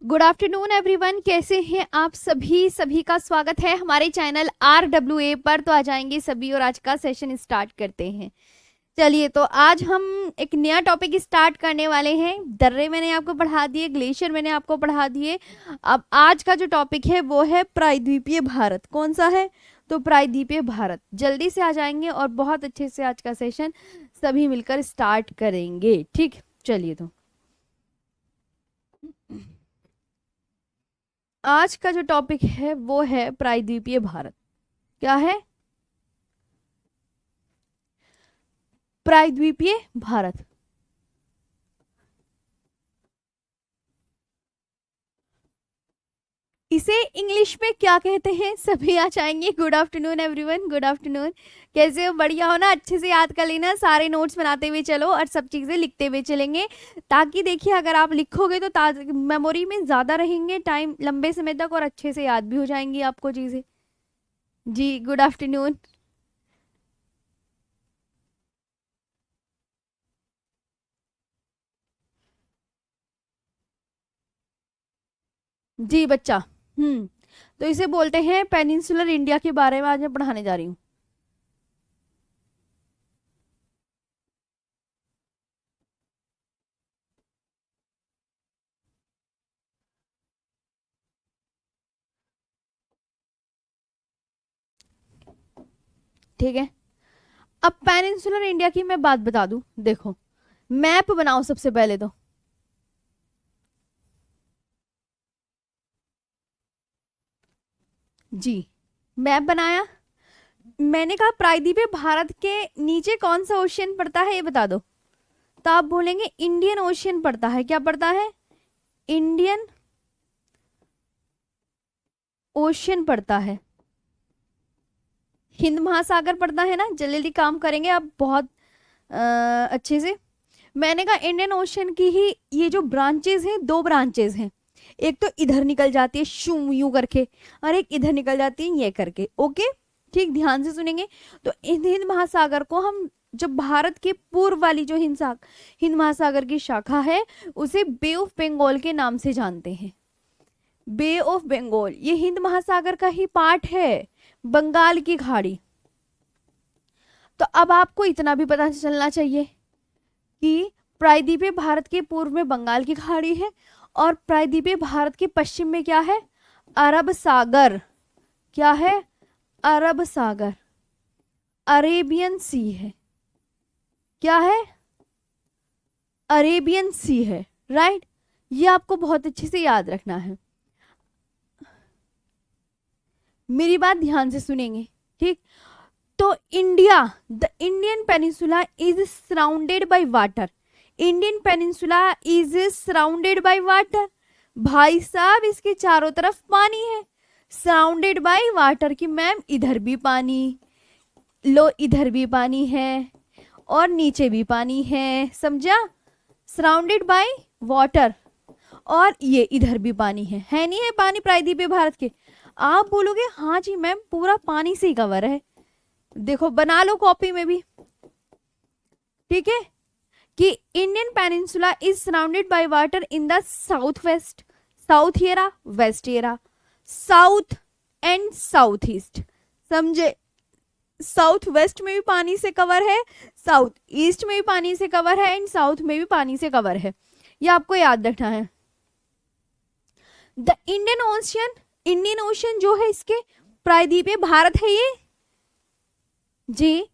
Good afternoon everyone, कैसे हैं आप सभी। सभी का स्वागत है हमारे चैनल RWA पर। तो आ जाएंगे सभी और आज का सेशन स्टार्ट करते हैं। चलिए, तो आज हम एक नया टॉपिक स्टार्ट करने वाले हैं। दर्रे मैंने आपको पढ़ा दिए, ग्लेशियर मैंने आपको पढ़ा दिए। अब आज का जो टॉपिक है वो है प्रायद्वीपीय भारत। कौन सा है? तो प्रायद्वीपीय भारत। जल्दी से आ जाएंगे और बहुत अच्छे से आज का सेशन सभी मिलकर स्टार्ट करेंगे। ठीक, चलिए। तो आज का जो टॉपिक है वो है प्रायद्वीपीय भारत। क्या है? प्रायद्वीपीय भारत। इसे इंग्लिश में क्या कहते हैं? सभी आ जाएंगे। Good afternoon everyone, good afternoon. कैसे हो? बढ़िया हो ना? अच्छे से याद कर लेना, सारे नोट्स बनाते हुए चलो और सब चीजें लिखते हुए चलेंगे, ताकि देखिए अगर आप लिखोगे तो मेमोरी में ज्यादा रहेंगे टाइम लंबे समय तक और अच्छे से याद भी हो जाएंगी आपको चीजें। जी, गुड आफ्टरनून। जी बच्चा। तो इसे बोलते हैं पेनिनसुलर इंडिया के बारे में आज मैं पढ़ाने जा रही हूँ। ठीक है। अब पेनिनसुलर इंडिया की मैं बात बता दूं। देखो, मैप बनाओ सबसे पहले तो। जी, मैप बनाया। मैंने कहा प्रायद्वीपीय भारत के नीचे कौन सा ओशियन पड़ता है ये बता दो। तो आप बोलेंगे इंडियन ओशियन पड़ता है। क्या पड़ता है? इंडियन ओशियन पड़ता है। हिंद महासागर पड़ता है ना। जल्दी जल्दी काम करेंगे आप बहुत अच्छे से। मैंने कहा इंडियन ओशन की ही ये जो ब्रांचेस हैं, दो ब्रांचेस हैं। एक तो इधर निकल जाती है शू यूं करके, और एक इधर निकल जाती है ये करके। ओके, ठीक, ध्यान से सुनेंगे। तो हिंद महासागर को हम, जब भारत के पूर्व वाली जो हिंद महासागर की शाखा है, उसे बे ऑफ बंगाल के नाम से जानते हैं। बे ऑफ बंगाल ये हिंद महासागर का ही पार्ट है, बंगाल की खाड़ी। तो अब आपको इतना भी पता चलना चाहिए कि प्रायद्वीपीय भारत के पूर्व में बंगाल की खाड़ी है और प्रायद्वीपीय भारत के पश्चिम में क्या है? अरब सागर। क्या है? अरब सागर, अरेबियन सी है। क्या है? अरेबियन सी है, राइट। ये आपको बहुत अच्छे से याद रखना है। मेरी बात ध्यान से सुनेंगे, ठीक। तो India, the Indian peninsula is surrounded by water. Indian peninsula is surrounded by water. भाई साहब, इसके चारों तरफ पानी है। सराउंडेड बाय वाटर की मैम इधर भी पानी, लो इधर भी पानी है और नीचे भी पानी है, समझा? सराउंडेड बाय वाटर और ये इधर भी पानी है नहीं है पानी प्रायद्वीपीय भारत के? आप बोलोगे हाँ जी मैम, पूरा पानी से ही कवर है। देखो, बना लो कॉपी में भी, ठीक है, कि Indian peninsula is surrounded by water in the south west, south area, west area, south and south east. समझे? साउथ वेस्ट में भी पानी से कवर है, साउथ ईस्ट में भी पानी से कवर है एंड साउथ में भी पानी से कवर है। ये आपको याद रखना है। The Indian ocean, Indian ocean जो है इसके प्रायद्वीपीय भारत है ये। जी,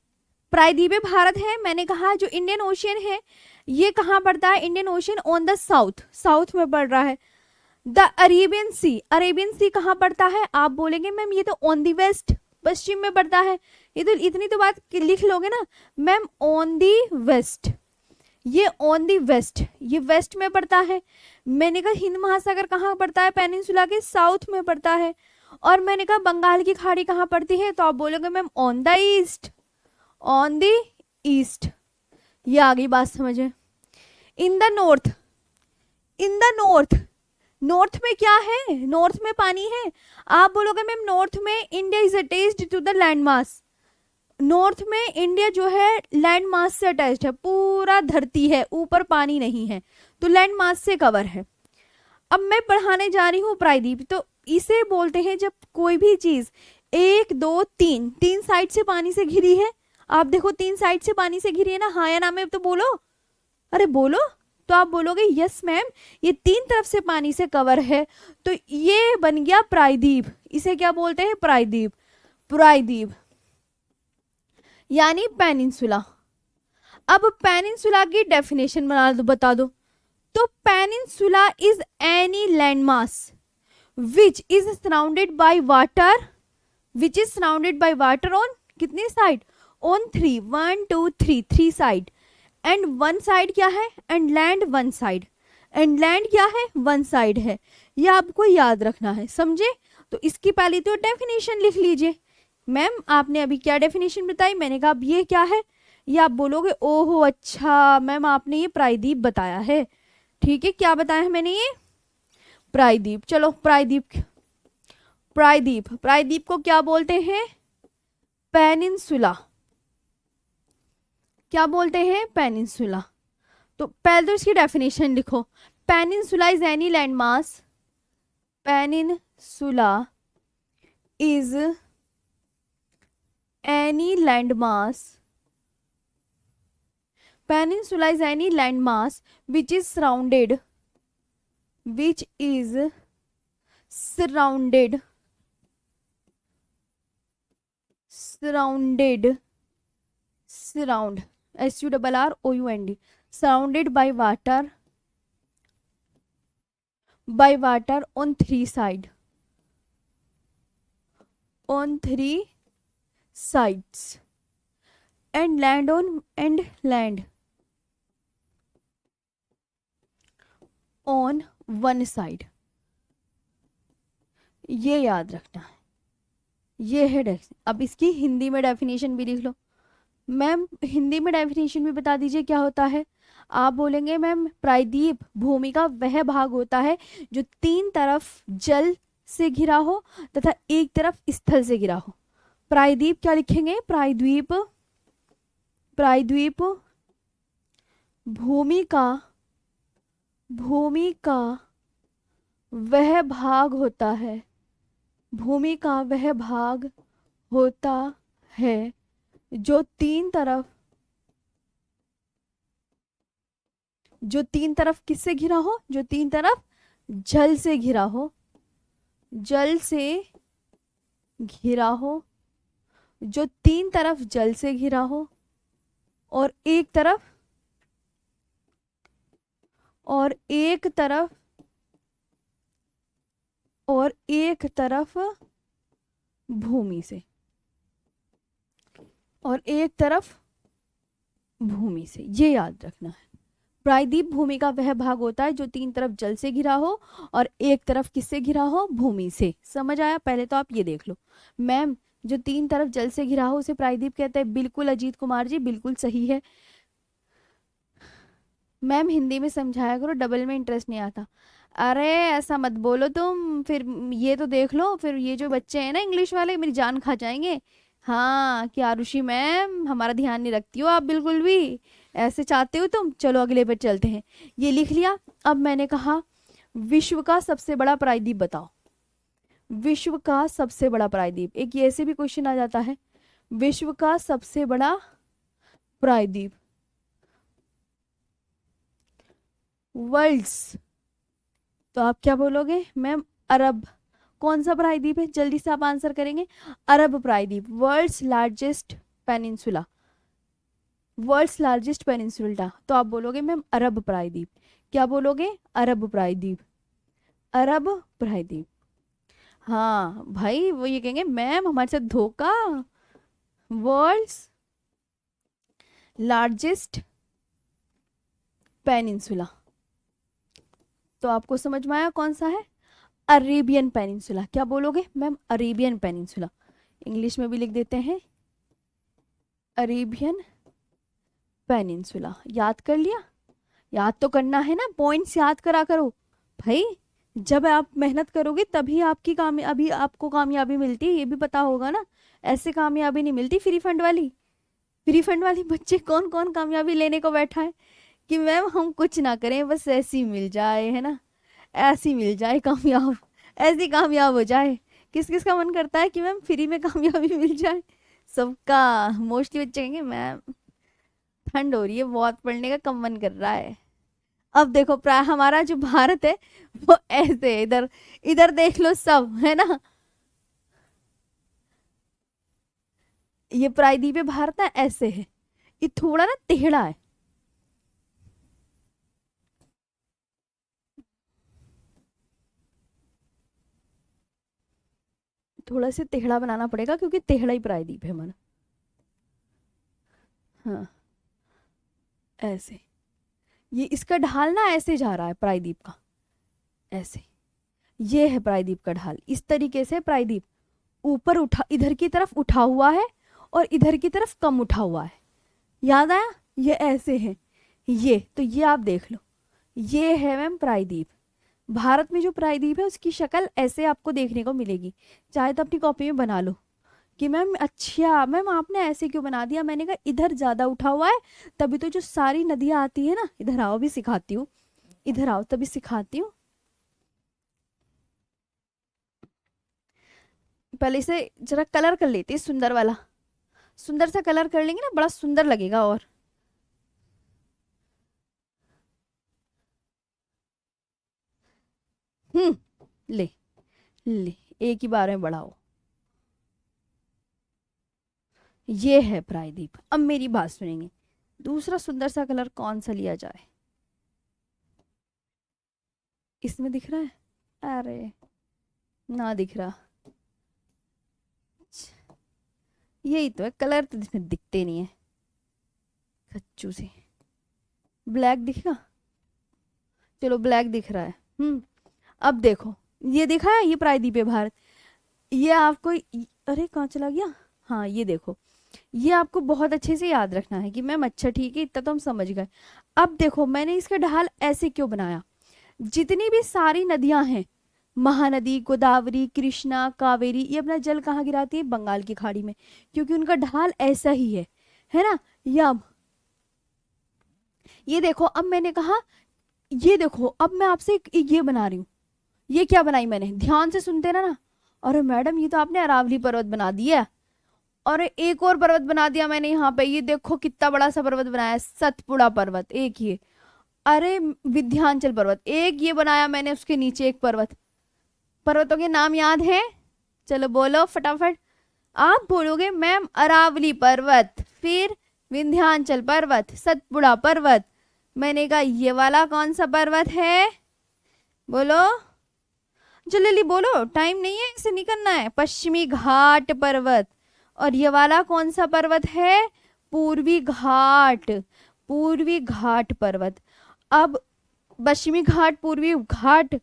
प्रायद्वीपीय भारत है। मैंने कहा जो इंडियन ओशियन है ये कहाँ पड़ता है? Indian ocean on the south, south में पड़ रहा है। द अरेबियन सी, अरेबियन सी कहाँ पड़ता है? आप बोलेंगे मैम ये तो ऑन दी वेस्ट, पश्चिम में पड़ता है। ये तो इतनी तो बात लिख लोगे ना मैम, ऑन दी वेस्ट। ये ऑन दी वेस्ट, ये वेस्ट में पड़ता है। मैंने कहा हिंद महासागर कहाँ पड़ता है? पेनिनसुला के साउथ में पड़ता है। और मैंने कहा बंगाल की खाड़ी कहाँ पड़ती है? तो आप बोलोगे ma'am on the east, on the east. ये आ गई बात समझे? In the north, in the north, north में क्या है? नॉर्थ में पानी है। आप बोलोगे मैम नॉर्थ में India is attached to the land mass. North में इंडिया जो है लैंड मास से अटैच्ड है, पूरा धरती है, ऊपर पानी नहीं है, तो लैंड मास से कवर है। अब मैं पढ़ाने जा रही हूँ प्रायद्वीप, तो इसे बोलते हैं जब कोई भी चीज एक दो तीन तीन साइड से पानी से घिरी है। आप देखो तीन साइड से पानी से घिरी है ना, हाँ या ना में तो बोलो, अरे बोलो। तो आप बोलोगे यस मैम, ये तीन तरफ से पानी से कवर है, तो ये बन गया प्रायद्वीप। इसे क्या बोलते हैं? प्रायद्वीप। प्रायद्वीप यानी पेनिनसुला। अब पेनिनसुला की डेफिनेशन बता दो। तो peninsula is any landmass which is surrounded by water, which is surrounded by water on कितनी side? On three, 1 2 3, 3 side. And one side क्या है? And land one side. And land क्या है? वन साइड है। ये आपको याद रखना है, समझे? तो इसकी पहली तो डेफिनेशन लिख लीजिए। मैम आपने अभी क्या डेफिनेशन बताई? मैंने कहा अब ये क्या है? ये आप बोलोगे ओहो अच्छा मैम आपने ये प्रायद्वीप बताया है। ठीक है, क्या बताया है मैंने? ये प्रायद्वीप। चलो प्रायद्वीप, प्रायद्वीप, प्रायद्वीप को क्या बोलते हैं? पेनिनसुला। क्या बोलते हैं? पेनिनसुला। तो पहले तो इसकी डेफिनेशन लिखो। Peninsula is any landmass, peninsula is any landmass, peninsula is any landmass which is surrounded, which is surrounded, surrounded, surround, SURROUND, surrounded by water, by water on three side, on three sides, and land on, and land on one side। ये याद रखना है, ये है अब इसकी हिंदी में definition भी लिख लो। मैम हिंदी में डेफिनेशन भी बता दीजिए क्या होता है? आप बोलेंगे मैम प्रायद्वीप भूमि का वह भाग होता है जो तीन तरफ जल से घिरा हो तथा एक तरफ स्थल से घिरा हो। प्रायद्वीप क्या लिखेंगे? प्रायद्वीप, प्रायद्वीप भूमि का, भूमि का वह भाग होता है, भूमि का वह भाग होता है जो तीन तरफ, जो तीन तरफ किससे घिरा हो? जो तीन तरफ जल से घिरा हो, जल से घिरा हो, जो तीन तरफ जल से घिरा हो और एक तरफ, और एक तरफ, और एक तरफ भूमि से, और एक तरफ भूमि से। ये याद रखना है। प्रायद्वीप भूमि का वह भाग होता है जो तीन तरफ जल से घिरा हो और एक तरफ किससे घिरा हो? भूमि से। समझ आया? पहले तो आप ये देख लो। मैम जो तीन तरफ जल से घिरा हो उसे प्रायद्वीप कहते हैं। बिल्कुल अजीत कुमार जी, बिल्कुल सही है। मैम हिंदी में समझाया करो, डबल में इंटरेस्ट नहीं आता। अरे ऐसा मत बोलो तुम, फिर ये तो देख लो, फिर ये जो बच्चे हैं ना इंग्लिश वाले मेरी जान खा जाएंगे। हाँ कि आरुषि मैम हमारा ध्यान नहीं रखती हो आप बिल्कुल भी, ऐसे चाहते हो तुम। चलो अगले पर चलते हैं। ये लिख लिया। अब मैंने कहा विश्व का सबसे बड़ा प्रायद्वीप बताओ। विश्व का सबसे बड़ा प्रायद्वीप, एक ये ऐसे भी क्वेश्चन आ जाता है, विश्व का सबसे बड़ा प्रायद्वीप, वर्ल्ड्स। तो आप क्या बोलोगे? मैम अरब। कौन सा प्रायद्वीप है? जल्दी से आप आंसर करेंगे। अरब प्रायद्वीप, world's largest peninsula, world's largest peninsula. तो आप बोलोगे मैम अरब प्रायद्वीप। क्या बोलोगे? अरब प्रायद्वीप, अरब प्रायद्वीप। हाँ भाई वो ये कहेंगे मैम हमारे साथ धोखा, वर्ल्ड्स लार्जेस्ट पेनिनसुला। तो आपको समझ में आया कौन सा है? Arabian peninsula. क्या बोलोगे? Ma'am Arabian peninsula. इंग्लिश में भी लिख देते हैं अरेबियन पेनिनसुला। याद कर लिया? याद तो करना है ना, पॉइंट्स याद करा करो भाई। जब आप मेहनत करोगे तभी आपकी कामयाबी, आपको कामयाबी मिलती है, ये भी पता होगा ना। ऐसे कामयाबी नहीं मिलती फ्री फंड वाली। फ्री फंड वाली बच्चे कौन कौन कामयाबी लेने को बैठा है कि मैम हम कुछ ना करें बस ऐसी मिल जाए, है ना। ऐसी मिल जाए कामयाब, ऐसी कामयाब हो जाए। किस किस का मन करता है कि मैम फ्री में कामयाबी मिल जाए? सबका। मोस्टली बच्चे कहेंगे मैम ठंड हो रही है बहुत, पढ़ने का कम मन कर रहा है। अब देखो प्राय हमारा जो भारत है वो ऐसे है, इधर इधर देख लो सब है ना। ये प्रायद्वीपीय भारत ना ऐसे है, ये थोड़ा ना टेढ़ा है। थोड़ा से टेढ़ा बनाना पड़ेगा क्योंकि टेढ़ा ही प्रायद्वीप है हमारा। हाँ ऐसे, ये इसका ढाल ना ऐसे जा रहा है प्रायद्वीप का, ऐसे। ये है प्रायद्वीप का ढाल, इस तरीके से प्रायद्वीप ऊपर उठा, इधर की तरफ उठा हुआ है और इधर की तरफ कम उठा हुआ है। याद आया? ये ऐसे है ये, तो ये आप देख लो, ये है मैम प्रायद्वीप। भारत में जो प्रायद्वीप है उसकी शक्ल ऐसे आपको देखने को मिलेगी। चाहे तो अपनी कॉपी में बना लो कि मैम अच्छा मैम आपने ऐसे क्यों बना दिया। मैंने कहा इधर ज्यादा उठा हुआ है, तभी तो जो सारी नदियां आती है ना, इधर आओ भी सिखाती हूँ, इधर आओ तभी सिखाती हूँ। पहले इसे जरा कलर कर लेते हैं, सुंदर वाला, सुंदर सा कलर कर लेंगे ना, बड़ा सुंदर लगेगा। और ले ले, एक ही बार में बढ़ाओ। ये है प्रायद्वीप। अब मेरी बात सुनेंगे, दूसरा सुंदर सा कलर कौन सा लिया जाए? इसमें दिख रहा है? अरे ना दिख रहा, यही तो है, कलर तो इसमें दिखते नहीं है कच्चू से। ब्लैक दिखेगा? चलो ब्लैक दिख रहा है। अब देखो, ये दिखा है, ये प्रायद्वीपीय भारत। ये आपको अरे कहाँ चला गया? हाँ ये देखो, ये आपको बहुत अच्छे से याद रखना है कि मैम अच्छा ठीक है इतना तो हम समझ गए। अब देखो मैंने इसका ढाल ऐसे क्यों बनाया। जितनी भी सारी नदियां हैं, महानदी, गोदावरी, कृष्णा, कावेरी, ये अपना जल कहाँ गिराती है? बंगाल की खाड़ी में, क्योंकि उनका ढाल ऐसा ही है ना। ये देखो, अब मैंने कहा, ये देखो अब मैं आपसे एक ये बना रही हूँ। ये क्या बनाई मैंने? ध्यान से सुनते ना। अरे मैडम ये तो आपने अरावली पर्वत बना दिया। और एक और पर्वत बना दिया मैंने यहाँ पे, ये देखो कितना बड़ा सा पर्वत बनाया, सतपुड़ा पर्वत एक ये। अरे विंध्याचल पर्वत एक ये बनाया मैंने, उसके नीचे एक पर्वत। पर्वतों के नाम याद है? चलो बोलो फटाफट। आप बोलोगे मैम अरावली पर्वत, फिर विंध्याचल पर्वत, सतपुड़ा पर्वत। मैंने कहा ये वाला कौन सा पर्वत है? बोलो जल्दी बोलो, टाइम नहीं है, इसे नहीं करना है। पश्चिमी घाट पर्वत। और ये वाला कौन सा पर्वत है? पूर्वी घाट, पूर्वी घाट पर्वत। अब पश्चिमी घाट पूर्वी घाट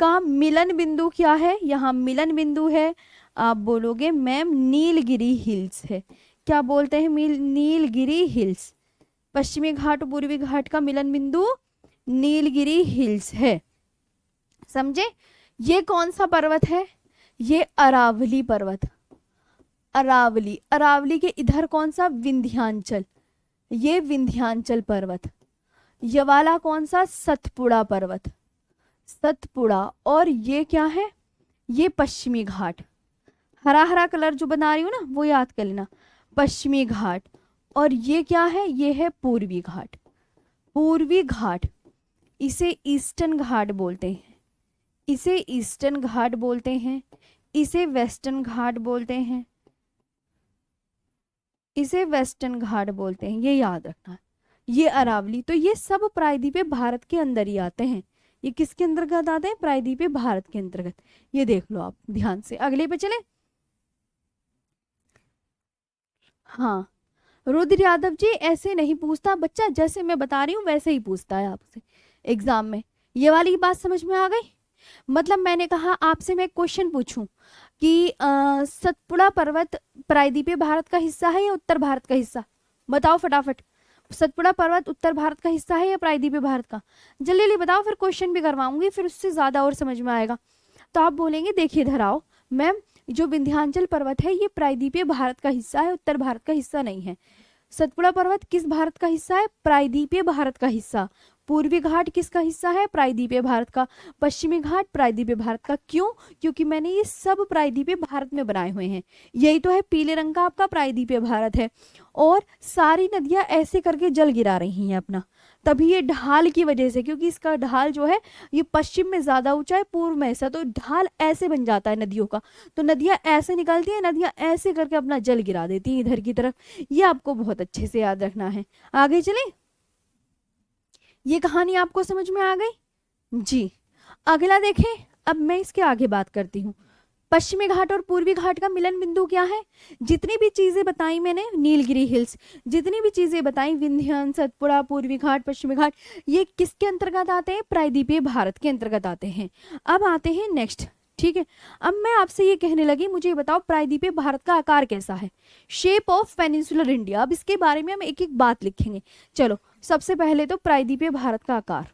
का मिलन बिंदु क्या है? यहाँ मिलन बिंदु है, आप बोलोगे मैम नीलगिरी हिल्स है। क्या बोलते हैं? नीलगिरी हिल्स। पश्चिमी घाट और पूर्वी घाट का मिलन बिंदु नीलगिरी हिल्स है, समझे? ये कौन सा पर्वत है? ये अरावली पर्वत। अरावली, अरावली के इधर कौन सा? विंध्याचल, ये विंध्याचल पर्वत। ये वाला कौन सा? सतपुड़ा पर्वत, सतपुड़ा। और ये क्या है? ये पश्चिमी घाट। हरा हरा कलर जो बना रही हूँ ना वो याद कर लेना, पश्चिमी घाट। और ये क्या है? ये है पूर्वी घाट, पूर्वी घाट। इसे ईस्टर्न घाट बोलते हैं, इसे ईस्टर्न घाट बोलते हैं, इसे वेस्टर्न घाट बोलते हैं, इसे वेस्टर्न घाट बोलते हैं, ये याद रखना है। ये अरावली, तो ये सब प्रायद्वीपीय भारत के अंदर ही आते हैं। ये किसके अंतर्गत आते हैं? प्रायद्वीपीय भारत के अंतर्गत। ये देख लो आप ध्यान से। अगले पे चले। हाँ रुद्र यादव जी ऐसे नहीं पूछता बच्चा, जैसे मैं बता रही हूँ वैसे ही पूछता है आपसे एग्जाम में। ये वाली बात समझ में आ गई? मतलब मैंने कहा आपसे मैं क्वेश्चन पूछूं कि सतपुड़ा पर्वत प्रायद्वीपीय भारत का हिस्सा है या उत्तर भारत का हिस्सा? बताओ फटाफट। सतपुड़ा पर्वत उत्तर भारत का हिस्सा है या प्रायद्वीपीय भारत का? जल्दी जल्दी बताओ, फिर क्वेश्चन भी करवाऊंगी, फिर उससे ज्यादा और समझ में आएगा। तो आप बोलेंगे देखिए इधर आओ मैम, जो विंध्याचल पर्वत है ये प्रायद्वीपीय भारत का हिस्सा है, उत्तर भारत का हिस्सा नहीं है। सतपुड़ा पर्वत किस भारत का हिस्सा है? प्रायद्वीपीय भारत का हिस्सा। पूर्वी घाट किसका हिस्सा है? प्रायद्वीपीय भारत का। पश्चिमी घाट प्रायद्वीपीय भारत का। क्यों? क्योंकि मैंने ये सब प्रायद्वीपीय भारत में बनाए हुए हैं। यही तो है, पीले रंग का आपका प्रायद्वीपीय भारत है। और सारी नदियां ऐसे करके जल गिरा रही हैं अपना, तभी ये ढाल की वजह से, क्योंकि इसका ढाल जो है ये पश्चिम में ज्यादा ऊंचा है, पूर्व में ऐसा, तो ढाल ऐसे बन जाता है नदियों का, तो नदियां ऐसे निकलती है, नदियां ऐसे करके अपना जल गिरा देती है इधर की तरफ। ये आपको बहुत अच्छे से याद रखना है। आगे चले, ये कहानी आपको समझ में आ गई जी। अगला देखें, अब मैं इसके आगे बात करती हूँ। पश्चिमी घाट और पूर्वी घाट का मिलन बिंदु क्या है? जितनी भी चीजें बताई मैंने, नीलगिरी हिल्स, जितनी भी चीजें बताई, विंध्याचल, सतपुड़ा, पूर्वी घाट, पश्चिमी घाट, ये किसके अंतर्गत आते हैं? प्रायद्वीपीय भारत के अंतर्गत आते हैं। अब आते हैं नेक्स्ट, ठीक है। अब मैं आपसे ये कहने लगी, मुझे ये बताओ प्रायद्वीपीय भारत का आकार कैसा है? Shape of peninsular India. अब इसके बारे में हम एक एक बात लिखेंगे। चलो, सबसे पहले तो प्रायद्वीपीय भारत का आकार।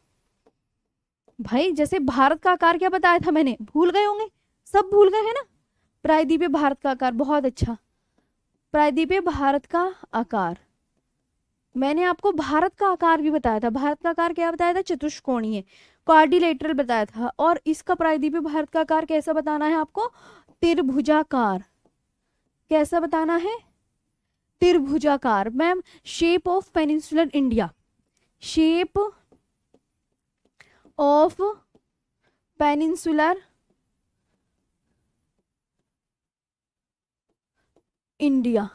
भाई जैसे भारत का आकार क्या बताया था मैंने, भूल गए होंगे, सब भूल गए हैं ना? प्रायद्वीपीय भारत का आकार, बहुत अच्छा। प्रायद्वीपीय भारत का आकार, मैंने आपको भारत का आकार भी बताया था। भारत का आकार क्या बताया था? चतुष्कोणीय, क्वाड्रिलेटरल बताया था। और इसका प्रायद्वीपीय भारत का आकार कैसा बताना है आपको? त्रिभुजाकार। कैसा बताना है? त्रिभुजाकार। Ma'am, shape of peninsular India, shape of peninsular India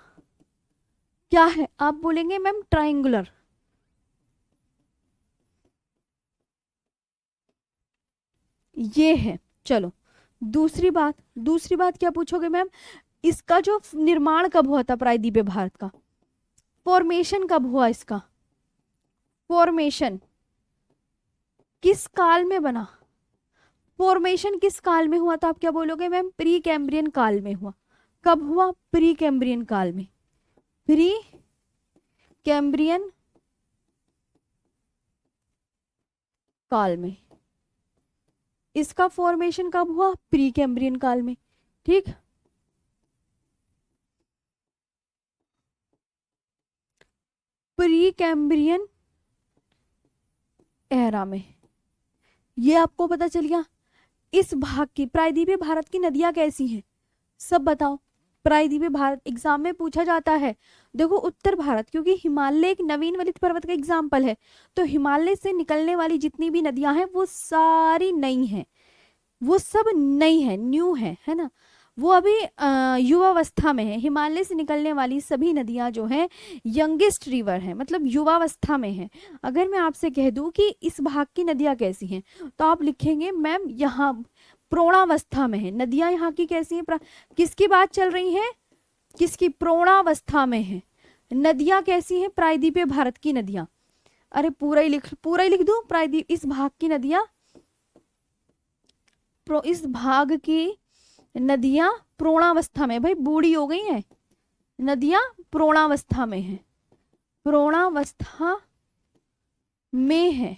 क्या है? आप बोलेंगे मैम ट्रायंगुलर। ये है। चलो, दूसरी बात क्या पूछोगे मैम? इसका जो निर्माण कब हुआ था प्रायद्वीपीय भारत का? फॉर्मेशन कब हुआ इसका? फॉर्मेशन किस काल में बना? फॉर्मेशन किस काल में हुआ था? आप क्या बोलोगे मैम? प्री कैम्ब्रियन काल में हुआ। कब हुआ? प्री कैम्ब्रियन काल में। प्री कैम्ब्रियन काल में इसका फॉर्मेशन कब हुआ? प्री कैम्ब्रियन काल में, ठीक। प्री कैम्ब्रियन एरा में, ये आपको पता चल गया। इस भाग की प्रायद्वीपीय भारत की नदियां कैसी हैं, सब बताओ। प्रायद्वीपीय भारत एग्जाम में पूछा जाता है। देखो, उत्तर भारत, क्योंकि हिमालय एक नवीन वलित पर्वत का एग्जाम्पल है, तो हिमालय से निकलने वाली जितनी भी नदियां हैं वो सारी नई हैं, वो सब नई है, न्यू है ना। वो अभी युवावस्था में है। हिमालय से निकलने वाली सभी नदियां जो हैं यंगेस्ट रिवर है, मतलब युवावस्था में है। अगर मैं आपसे कह दूं कि इस भाग की नदियां कैसी हैं, तो आप लिखेंगे मैम यहाँ प्रौढ़ावस्था में है। नदियां यहाँ की कैसी हैं? किसकी बात चल रही है? किसकी? प्रौढ़ावस्था में है। नदियां कैसी हैं? प्रायद्वीपीय भारत की नदियां। अरे पूरा ही लिख दूं? प्रायद्वीप इस भाग की नदियां, इस भाग की नदियां प्रौढ़ावस्था में, भाई बूढ़ी हो गई हैं नदियां, प्रौढ़ावस्था में है। प्रौढ़ावस्था में है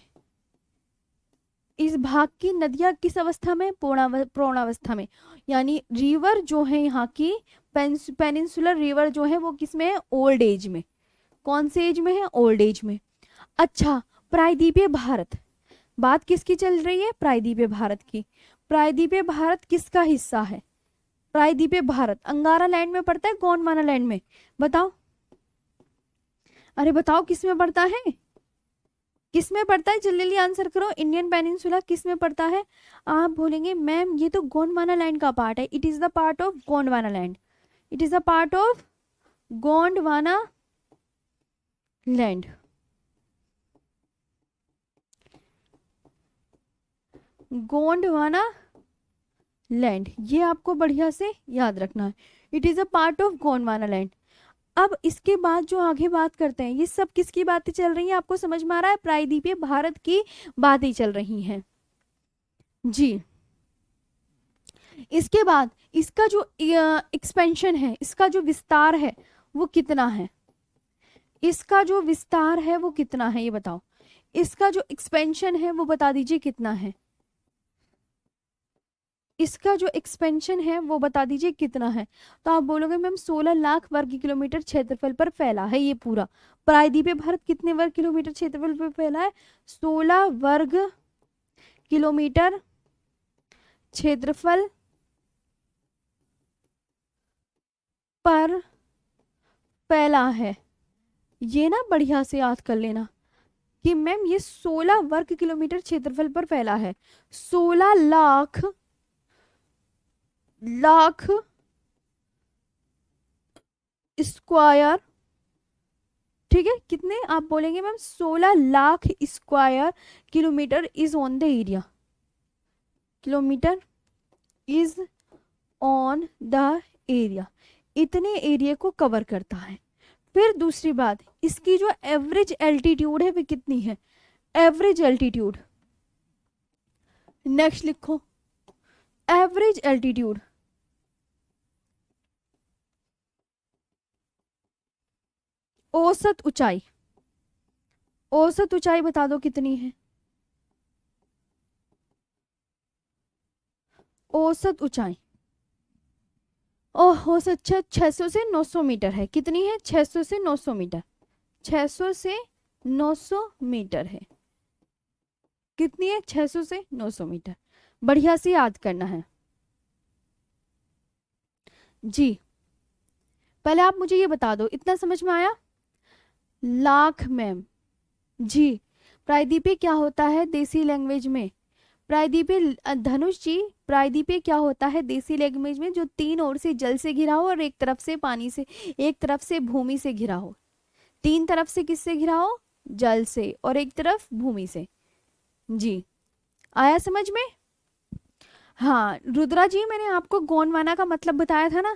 इस भाग की नदियां। किस अवस्था में? प्रौढ़ावस्था में। यानी रिवर जो है यहाँ की, पेनिनसुलर रिवर जो है वो किस में है? ओल्ड एज में। कौन से एज में है? ओल्ड एज में। अच्छा, प्रायद्वीपीय भारत, बात किसकी चल रही है? प्रायद्वीपीय भारत की। प्रायद्वीपीय भारत किसका हिस्सा है? प्रायद्वीपीय भारत अंगारा लैंड में पड़ता है, गोंडवाना लैंड में? बताओ, अरे बताओ किस में पड़ता है? किस में पड़ता है? जल्दी आंसर करो। इंडियन पेनिनसुला किस में पड़ता है? आप बोलेंगे मैम ये तो गोंडवाना लैंड का पार्ट है। It is the part of Gondwana land. It is the part of Gondwana land. Gondwana land, ये आपको बढ़िया से याद रखना है। It is a part of Gondwana land. अब इसके बाद जो आगे बात करते हैं, ये सब किसकी बातें चल रही हैं? आपको समझ में आ रहा है? प्रायद्वीपीय भारत की बातें चल रही हैं जी। इसके बाद इसका जो एक्सपेंशन है, इसका जो विस्तार है वो कितना है? इसका जो विस्तार है वो कितना है, ये बताओ। इसका जो एक्सपेंशन है वो बता दीजिए कितना है। इसका जो एक्सपेंशन है वो बता दीजिए कितना है। तो आप बोलोगे मैम 16 लाख वर्ग किलोमीटर क्षेत्रफल पर फैला है ये पूरा। प्रायद्वीपीय भारत कितने वर्ग किलोमीटर क्षेत्रफल पर फैला है? 16 वर्ग किलोमीटर क्षेत्रफल पर फैला है। ये ना बढ़िया से याद कर लेना कि मैम ये 16 वर्ग किलोमीटर क्षेत्रफल पर फैला है। 16 लाख लाख स्क्वायर, ठीक है, कितने आप बोलेंगे ma'am? 16 lakh square kilometre is on the area, kilometre is on the area, इतने एरिया को कवर करता है। फिर दूसरी बात, इसकी जो एवरेज एल्टीट्यूड है वो कितनी है? एवरेज एल्टीट्यूड, नेक्स्ट लिखो, एवरेज एल्टीट्यूड औसत ऊंचाई, औसत ऊंचाई बता दो कितनी है? औसत ऊंचाई औसत 600 से 900 मीटर है। कितनी है? 600 से 900 मीटर, 600 से 900 मीटर है। कितनी है? 600 से 900 मीटर। बढ़िया से याद करना है जी। पहले आप मुझे ये बता दो, इतना समझ में आया? लाख मैम जी। प्रायद्वीपीय क्या होता है देसी लैंग्वेज में? प्रायद्वीपीय धनुष जी, प्रायद्वीपीय क्या होता है देसी लैंग्वेज में? जो तीन ओर से जल से घिरा हो और एक तरफ से पानी से, एक तरफ से भूमि से घिरा हो। तीन तरफ से किससे घिरा हो? जल से, और एक तरफ भूमि से। जी, आया समझ में? हाँ रुद्रा जी, मैंने आपको गोंडवाना का मतलब बताया था ना,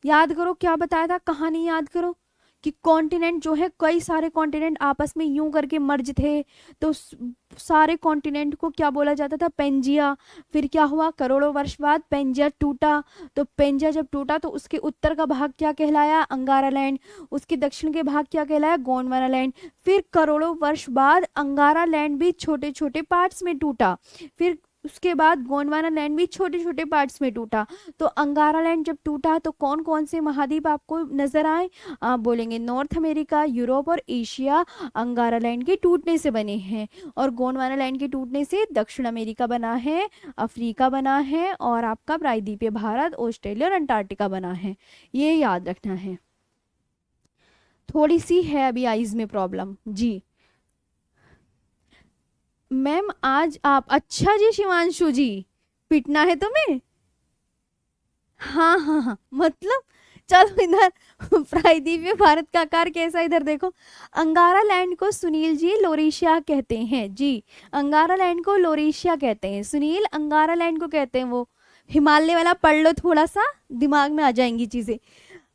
याद करो क्या बताया था, कहानी याद करो कि कॉन्टिनेंट जो है, कई सारे कॉन्टिनेंट आपस में यूं करके मर्ज थे, तो सारे कॉन्टिनेंट को क्या बोला जाता था? पेंजिया। फिर क्या हुआ? करोड़ों वर्ष बाद पेंजिया टूटा, तो पेंजिया जब टूटा तो उसके उत्तर का भाग क्या कहलाया? अंगारा लैंड। उसके दक्षिण के भाग क्या कहलाया? गोंडवाना लैंड। फिर करोड़ों वर्ष बाद अंगारा लैंड भी छोटे छोटे पार्ट्स में टूटा, फिर उसके बाद गोंडवाना लैंड भी छोटे छोटे पार्ट्स में टूटा। तो अंगारा लैंड जब टूटा तो कौन कौन से महाद्वीप आपको नजर आए? आप बोलेंगे नॉर्थ अमेरिका, यूरोप और एशिया अंगारा लैंड के टूटने से बने हैं, और गोंडवाना लैंड के टूटने से दक्षिण अमेरिका बना है, अफ्रीका बना है, और आपका प्रायद्वीपीय भारत, ऑस्ट्रेलिया और अंटार्कटिका बना है। ये याद रखना है। थोड़ी सी है अभी आइज में प्रॉब्लम जी। मैम आज आप, अच्छा जी शिवांशु जी, पिटना है तुम्हें? हाँ हाँ हाँ, मतलब चलो इधर प्रायद्वीपीय भारत का आकार कैसा, इधर देखो। अंगारा लैंड को सुनील जी लोरेशिया कहते हैं जी। अंगारा लैंड को लोरेशिया कहते हैं सुनील, अंगारा लैंड को कहते हैं वो। हिमालय वाला पढ़ लो, थोड़ा सा दिमाग में आ जाएंगी चीजें।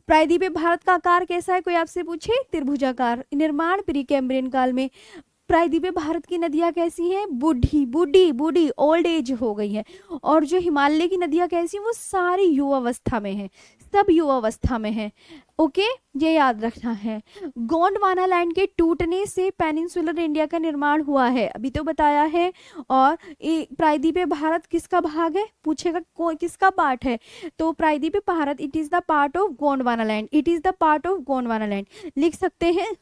प्रायद्वीपीय भारत का आकार कैसा है, कोई आपसे पूछे? त्रिभुजाकार। निर्माण प्री कैम्ब्रियन काल में। प्रायद्वीपीय भारत की नदियां कैसी हैं? बूढ़ी बूढ़ी बूढ़ी, ओल्ड एज हो गई है। और जो हिमालय की नदियां कैसी हैं? वो सारी युवावस्था में है, सब युवावस्था में है। ओके, ये याद रखना है। गोंडवाना लैंड के टूटने से पेनिनसुलर इंडिया का निर्माण हुआ है, अभी तो बताया है। और प्रायद्वीपीय भारत किसका भाग है पूछेगा, किसका पार्ट है? तो प्रायद्वीपीय Bharat it is the part of Gondwana land, it is the part of Gondwana land, लिख सकते हैं।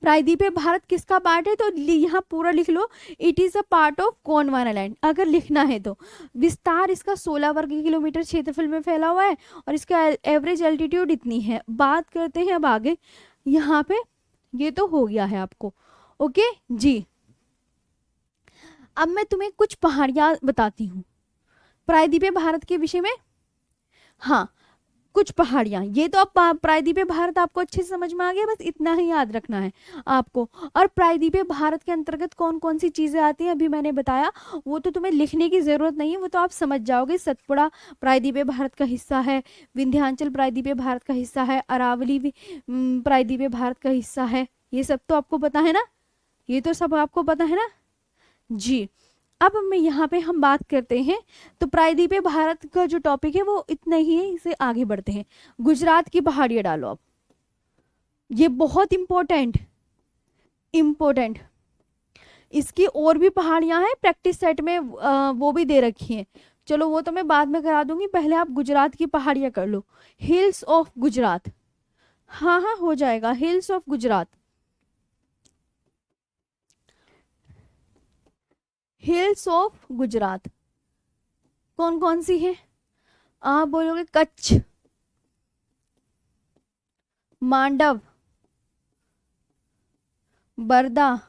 प्रायद्वीपीय भारत किसका पार्ट है? तो यहाँ पूरा लिख लो, it is a part of Gondwana land, अगर लिखना है तो। विस्तार इसका 16 वर्ग किलोमीटर क्षेत्रफल में फैला हुआ है, और इसका एवरेज एल्टीट्यूड इतनी है। बात करते हैं अब आगे, यहाँ पे ये तो हो गया है आपको। ओके जी, अब मैं तुम्हें कुछ पहाड़ियाँ बताती हूँ प्रायद्वीपीय भारत के विषय में। हाँ, कुछ पहाड़ियां, ये तो अब प्रायद्वीपीय भारत आपको अच्छे से समझ में आ गया, बस इतना ही याद रखना है आपको। और प्रायद्वीपीय भारत के अंतर्गत कौन कौन सी चीजें आती हैं अभी मैंने बताया, वो तो तुम्हें लिखने की जरूरत नहीं है, वो तो आप समझ जाओगे। सतपुड़ा प्रायद्वीपीय भारत का हिस्सा है, विंध्याचल प्रायद्वीपीय भारत का हिस्सा है, अरावली भी प्रायद्वीपीय भारत का हिस्सा है। ये सब तो आपको पता है ना, ये तो सब आपको पता है ना जी। अब मैं यहाँ पे हम बात करते हैं, तो प्रायद्वीपीय भारत का जो टॉपिक है वो इतना ही है, इसे आगे बढ़ते हैं। गुजरात की पहाड़ियाँ डालो अब, ये बहुत इंपॉर्टेंट इसकी और भी पहाड़ियाँ हैं, प्रैक्टिस सेट में वो भी दे रखी हैं। चलो वो तो मैं बाद में करा दूंगी, पहले आप गुजरात की पहाड़ियां कर लो। हिल्स ऑफ गुजरात, हाँ हाँ हो जाएगा, hills of Gujarat. Hills of Gujarat कौन कौन सी है? आप बोलोगे कच्छ, मांडव, बरदा,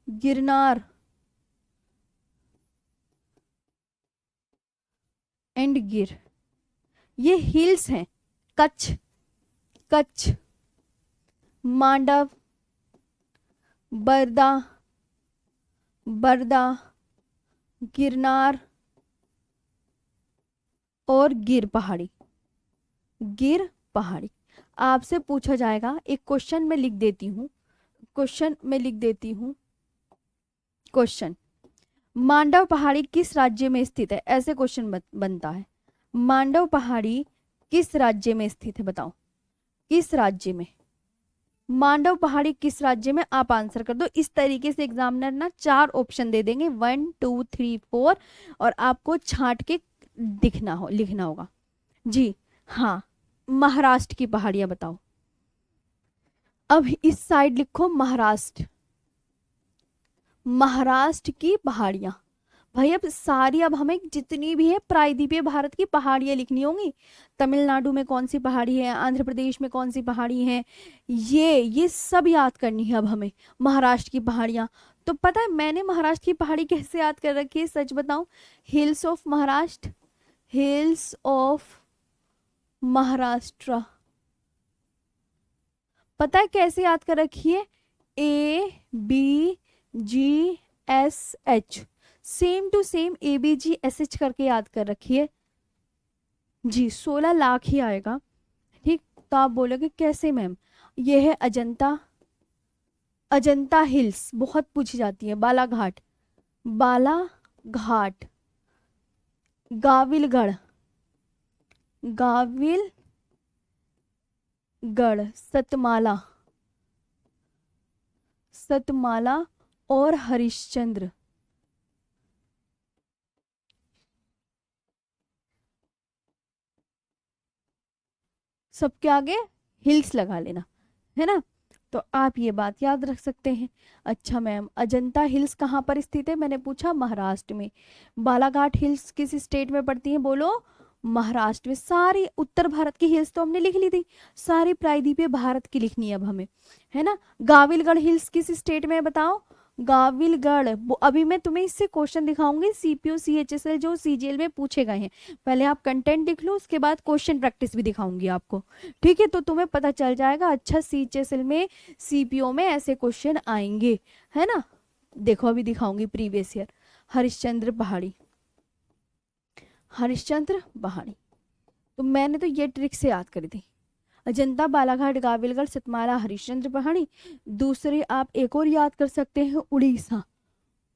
गिरनार एंड गिर, ये हिल्स हैं। कच्छ, कच्छ, मांडव, बरदा, बरदा, गिरनार और गिर पहाड़ी, गिर पहाड़ी। आपसे पूछा जाएगा, एक क्वेश्चन में लिख देती हूँ, क्वेश्चन में लिख देती हूँ, क्वेश्चन, मांडव पहाड़ी किस राज्य में स्थित है? ऐसे क्वेश्चन बनता है, मांडव पहाड़ी किस राज्य में स्थित है, बताओ किस राज्य में, मांडव पहाड़ी किस राज्य में, आप आंसर कर दो। इस तरीके से एग्जामिनर ना 4 ऑप्शन दे देंगे, 1 2 3 4, और आपको छांट के लिखना होगा। जी हाँ, महाराष्ट्र की पहाड़ियां बताओ। अब इस साइड लिखो महाराष्ट्र, महाराष्ट्र की पहाड़ियां। भाई अब सारी, अब हमें जितनी भी है प्रायद्वीपीय भारत की पहाड़ियां लिखनी होंगी। तमिलनाडु में कौन सी पहाड़ी है, आंध्र प्रदेश में कौन सी पहाड़ी है, ये सब याद करनी है अब हमें। महाराष्ट्र की पहाड़ियां, तो पता है मैंने महाराष्ट्र की पहाड़ी कैसे याद कर रखी है, सच बताऊं? Hills of Maharashtra, hills of Maharashtra, पता है कैसे याद कर रखी है? ABGSH, same to same ABGSH करके याद कर रखी है जी। 16 लाख ही आएगा, ठीक। तो आप बोलोगे कैसे मैम? ये है अजंता, अजंता हिल्स बहुत पूछी जाती है, बालाघाट, बालाघाट, गाविलगढ़, गाविलगढ़, सतमाला, सतमाला और हरिश्चंद्र। सबके आगे हिल्स लगा लेना, है ना। तो आप ये बात याद रख सकते हैं। अच्छा मैम, अजंता हिल्स कहाँ पर स्थित है? मैंने पूछा महाराष्ट्र में। बालाघाट हिल्स किस स्टेट में पड़ती हैं? बोलो महाराष्ट्र में। सारी उत्तर भारत की हिल्स तो हमने लिख ली थी, सारी प्रायद्वीपीय भारत की लिखनी है अब हमें, है ना। गाविलगढ़ हिल्स किस स्टेट में है बताओ? गाविलगढ़, अभी मैं तुम्हें इससे क्वेश्चन दिखाऊंगी CPO CHSL जो CGL में पूछे गए हैं। पहले आप कंटेंट लिख लो, उसके बाद क्वेश्चन प्रैक्टिस भी दिखाऊंगी आपको, ठीक है। तो तुम्हें पता चल जाएगा, अच्छा CHSL में CPO में ऐसे क्वेश्चन आएंगे, है ना। देखो अभी दिखाऊंगी प्रीवियस ईयर। हरिश्चंद्र पहाड़ी, हरिश्चंद्र पहाड़ी, तो मैंने तो ये ट्रिक से याद करी थी। अजंता, बालाघाट, गाविलगढ़, सतमाला, हरिश्चंद्र पहाड़ी। दूसरे आप एक और याद कर सकते हैं, उड़ीसा,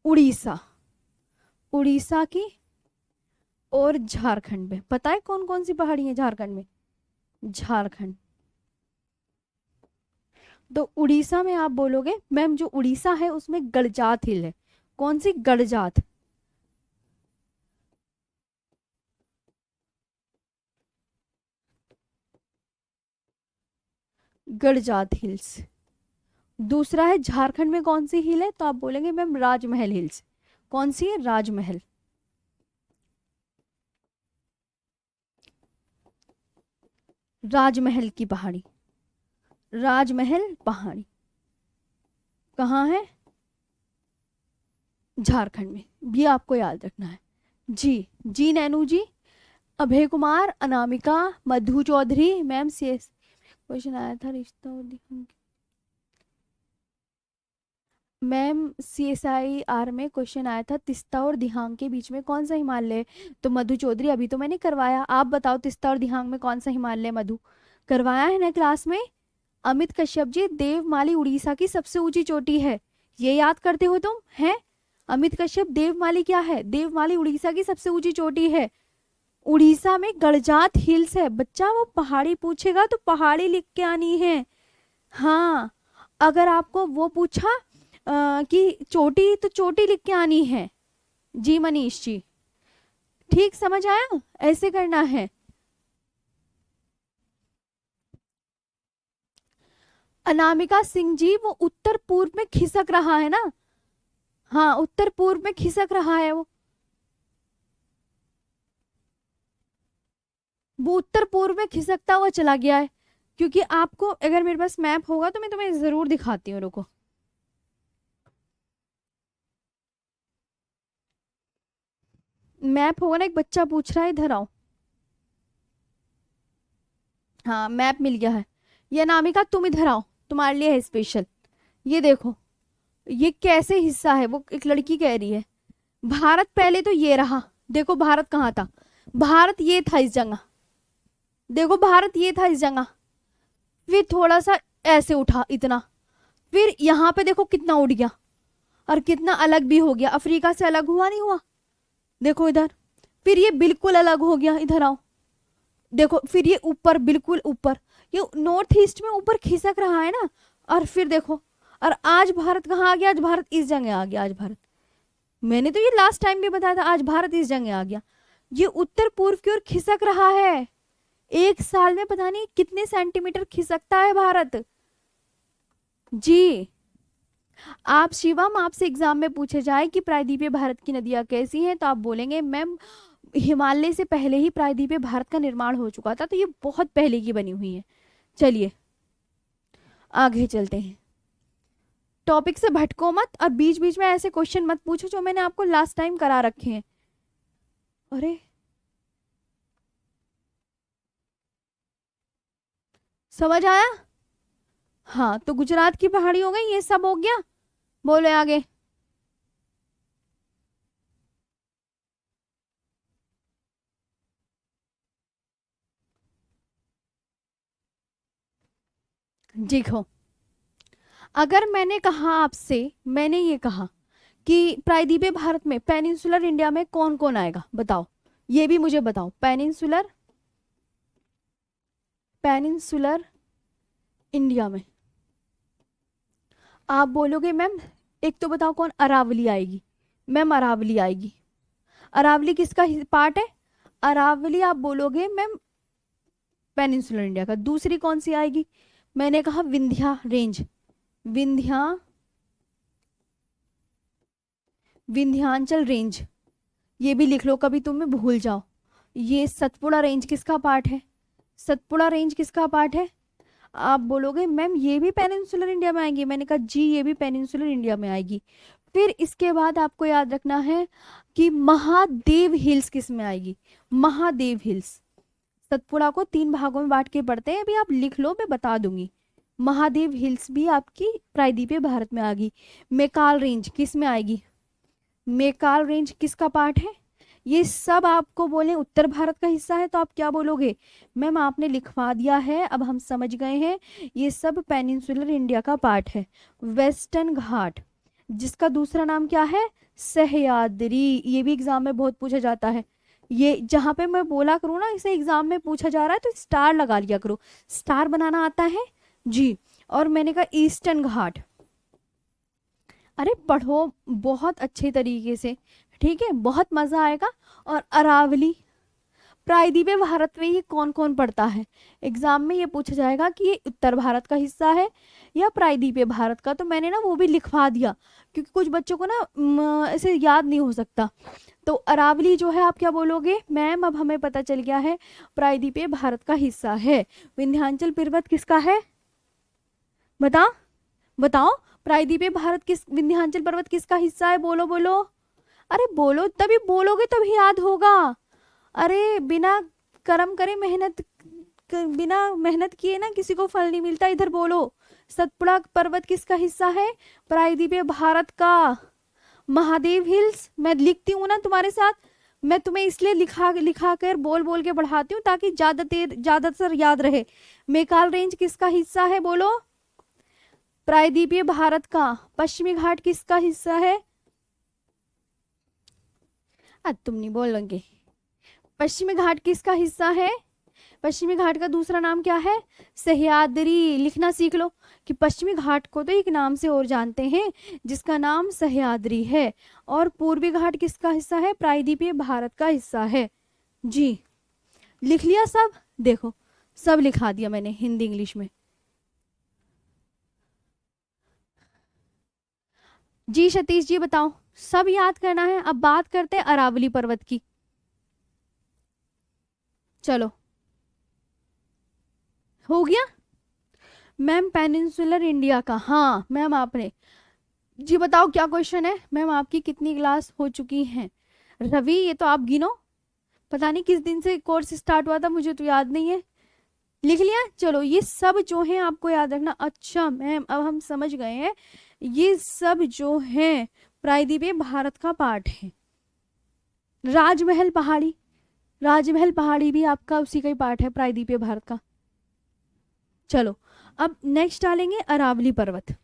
उड़ीसा, उड़ीसा की और झारखंड में। पता है कौन कौन सी पहाड़ी है झारखंड में? झारखंड। तो उड़ीसा में आप बोलोगे मैम जो उड़ीसा है उसमें गड़जात हिल है। कौन सी? गड़जात, गड़जात हिल्स। दूसरा है झारखंड में कौन सी हिल है? तो आप बोलेंगे मैम राजमहल हिल्स। कौन सी है? राजमहल, राजमहल की पहाड़ी, राजमहल पहाड़ी कहाँ है? झारखंड में। भी आपको याद रखना है जी। जी नैनू जी, Abhay Kumar, Anamika, Madhu Chaudhary. Ma'am CS question आया था, रिश्ता और दिखाऊंगी। मैम CSIR में क्वेश्चन आया था, तिस्ता और दिहांग के बीच में कौन सा हिमालय है? तो मधु चौधरी अभी तो मैंने करवाया, आप बताओ तिस्ता और दिहांग में कौन सा हिमालय? मधु करवाया है ना क्लास में। अमित कश्यप जी, देवमाली उड़ीसा की सबसे ऊंची चोटी है, ये याद करते हो तुम? है अमित कश्यप, देवमाली क्या है? देवमाली उड़ीसा की सबसे ऊंची चोटी है। उड़ीसा में गड़जात हिल्स है। बच्चा वो पहाड़ी पूछेगा तो पहाड़ी लिख के आनी है। हाँ, अगर आपको वो पूछा कि चोटी, तो चोटी लिख के आनी है। जी मनीष जी, ठीक समझ आया, ऐसे करना है। अनामिका सिंह जी, वो उत्तर पूर्व में खिसक रहा है ना। हाँ, उत्तर पूर्व में खिसक रहा है वो उत्तर पूर्व में खिसकता हुआ चला गया है। क्योंकि आपको अगर मेरे पास मैप होगा तो मैं तुम्हें जरूर दिखाती हूँ, रुको। मैप होगा ना, एक बच्चा पूछ रहा है, इधर आओ। हाँ, मैप मिल गया है। ये अनामिका तुम इधर आओ, तुम्हारे लिए है स्पेशल। ये देखो, ये कैसे हिस्सा है, वो एक लड़की कह रही है। भारत पहले तो ये रहा, देखो भारत कहाँ था। भारत ये था इस जगह, देखो भारत ये था इस जगह। फिर थोड़ा सा ऐसे उठा इतना, फिर यहाँ पे देखो कितना उड़ गया, और कितना अलग भी हो गया, अफ्रीका से अलग हुआ नहीं हुआ। देखो इधर, फिर ये बिल्कुल अलग हो गया, इधर आओ। देखो फिर ये ऊपर, बिल्कुल ऊपर, ये नॉर्थ ईस्ट में ऊपर खिसक रहा है ना। और फिर देखो, और आज भारत कहाँ आ गया, आज भारत इस जगह आ गया, आज भारत, मैंने तो ये लास्ट टाइम भी बताया था, आज भारत इस जगह आ गया। ये उत्तर पूर्व की ओर खिसक रहा है। एक साल में पता नहीं कितने सेंटीमीटर खिसकता है भारत। जी, आप शिवम, आपसे एग्जाम में पूछे जाए कि प्रायद्वीपीय भारत की नदियां कैसी हैं, तो आप बोलेंगे मैम हिमालय से पहले ही प्रायद्वीपीय भारत का निर्माण हो चुका था, तो ये बहुत पहले की बनी हुई है। चलिए आगे चलते हैं, टॉपिक से भटको मत, और बीच बीच में ऐसे क्वेश्चन मत पूछो जो मैंने आपको लास्ट टाइम करा रखे हैं। अरे, समझ आया। हाँ, तो गुजरात की पहाड़ी हो गई, ये सब हो गया। बोले आगे। देखो, अगर मैंने कहा आपसे, मैंने ये कहा कि प्रायद्वीपीय भारत में, पेनिनसुलर इंडिया में कौन कौन आएगा, बताओ। ये भी मुझे बताओ, पेनिनसुलर, पेनिनसुलर इंडिया में आप बोलोगे मैम, एक तो बताओ कौन, अरावली आएगी। मैम अरावली आएगी। अरावली किसका पार्ट है, अरावली आप बोलोगे मैम पेनिनसुलर इंडिया का। दूसरी कौन सी आएगी, मैंने कहा विंध्या रेंज, विंध्या, विंध्याचल रेंज। ये भी लिख लो, कभी तुम्हें भूल जाओ। ये सतपुड़ा रेंज किसका पार्ट है, सतपुड़ा रेंज किसका पार्ट है। आप बोलोगे मैम ये भी पेनिनसुलर इंडिया में आएगी, मैंने कहा जी ये भी पेनिनसुलर इंडिया में आएगी। फिर इसके बाद आपको याद रखना है कि महादेव हिल्स किस में आएगी, महादेव हिल्स। सतपुड़ा को 3 भागों में बांट के पढ़ते हैं, अभी आप लिख लो, मैं बता दूंगी। महादेव हिल्स भी आपकी प्रायद्वीपीय भारत में आएगी। मेकाल रेंज किस में आएगी, मेकाल रेंज किसका पार्ट है। ये सब आपको बोले उत्तर भारत का हिस्सा है, तो आप क्या बोलोगे, मैम आपने लिखवा दिया है, अब हम समझ गए हैं, ये सब पेनिनसुलर इंडिया का पार्ट है। वेस्टर्न घाट, जिसका दूसरा नाम क्या है, सह्याद्री, ये भी एग्जाम में बहुत पूछा जाता है। ये जहां पे मैं बोला करूँ ना इसे एग्जाम में पूछा जा रहा है, तो स्टार लगा लिया करो, स्टार बनाना आता है जी। और मैंने कहा ईस्टर्न घाट, अरे पढ़ो बहुत अच्छे तरीके से, ठीक है, बहुत मजा आएगा। और अरावली, प्रायद्वीपीय भारत में ये कौन कौन पढ़ता है, एग्जाम में ये पूछा जाएगा कि ये उत्तर भारत का हिस्सा है या प्रायद्वीपीय भारत का, तो मैंने ना वो भी लिखवा दिया, क्योंकि कुछ बच्चों को ना ऐसे याद नहीं हो सकता। तो अरावली जो है आप क्या बोलोगे, मैम अब हमें पता चल गया है प्रायद्वीपीय भारत का हिस्सा है। विंध्याचल पर्वत किसका है, बताओ बताओ, प्रायद्वीपीय भारत किस, विंध्याचल पर्वत किसका हिस्सा है, बोलो बोलो। अरे बोलो, तभी बोलोगे तभी याद होगा। अरे बिना कर्म करे मेहनत, बिना मेहनत किए ना किसी को फल नहीं मिलता, इधर बोलो। सतपुड़ा पर्वत किसका हिस्सा है, प्रायद्वीपीय भारत का। महादेव हिल्स मैं लिखती हूँ ना तुम्हारे साथ, मैं तुम्हें इसलिए लिखा लिखा कर बोल बोल के बढ़ाती हूँ ताकि ज्यादातर याद रहे। मेकाल रेंज किसका हिस्सा है, बोलो। प्रायद्वीपीय भारत का। पश्चिमी घाट किसका हिस्सा है, तुम नहीं बोलोगे। पश्चिमी घाट किसका हिस्सा है, पश्चिमी घाट का दूसरा नाम क्या है? सह्याद्री। लिखना सीख लो कि पश्चिमी घाट को तो एक नाम से और जानते हैं जिसका नाम सह्याद्री है, और पूर्वी घाट किसका हिस्सा है? प्रायद्वीपीय भारत का हिस्सा है। जी, लिख लिया सब? देखो सब लिखा दिया मैंने हिंदी इंग्लिश में। जी सतीश जी बताओ, सब याद करना है। अब बात करते हैं अरावली पर्वत की। चलो हो गया मैम? पेनिनसुलर इंडिया का, हाँ मैम आपने। जी बताओ क्या क्वेश्चन है? मैम आपकी कितनी क्लास हो चुकी हैं? रवि ये तो आप गिनो, पता नहीं किस दिन से कोर्स स्टार्ट हुआ था, मुझे तो याद नहीं है। लिख लिया? चलो ये सब जो है आपको याद रखना। अच्छा मैम अब हम समझ गए हैं, ये सब जो है प्रायद्वीपीय भारत का पार्ट है। राजमहल पहाड़ी, राजमहल पहाड़ी भी आपका उसी का ही पार्ट है, प्रायद्वीपीय भारत का। चलो अब नेक्स्ट डालेंगे अरावली पर्वत।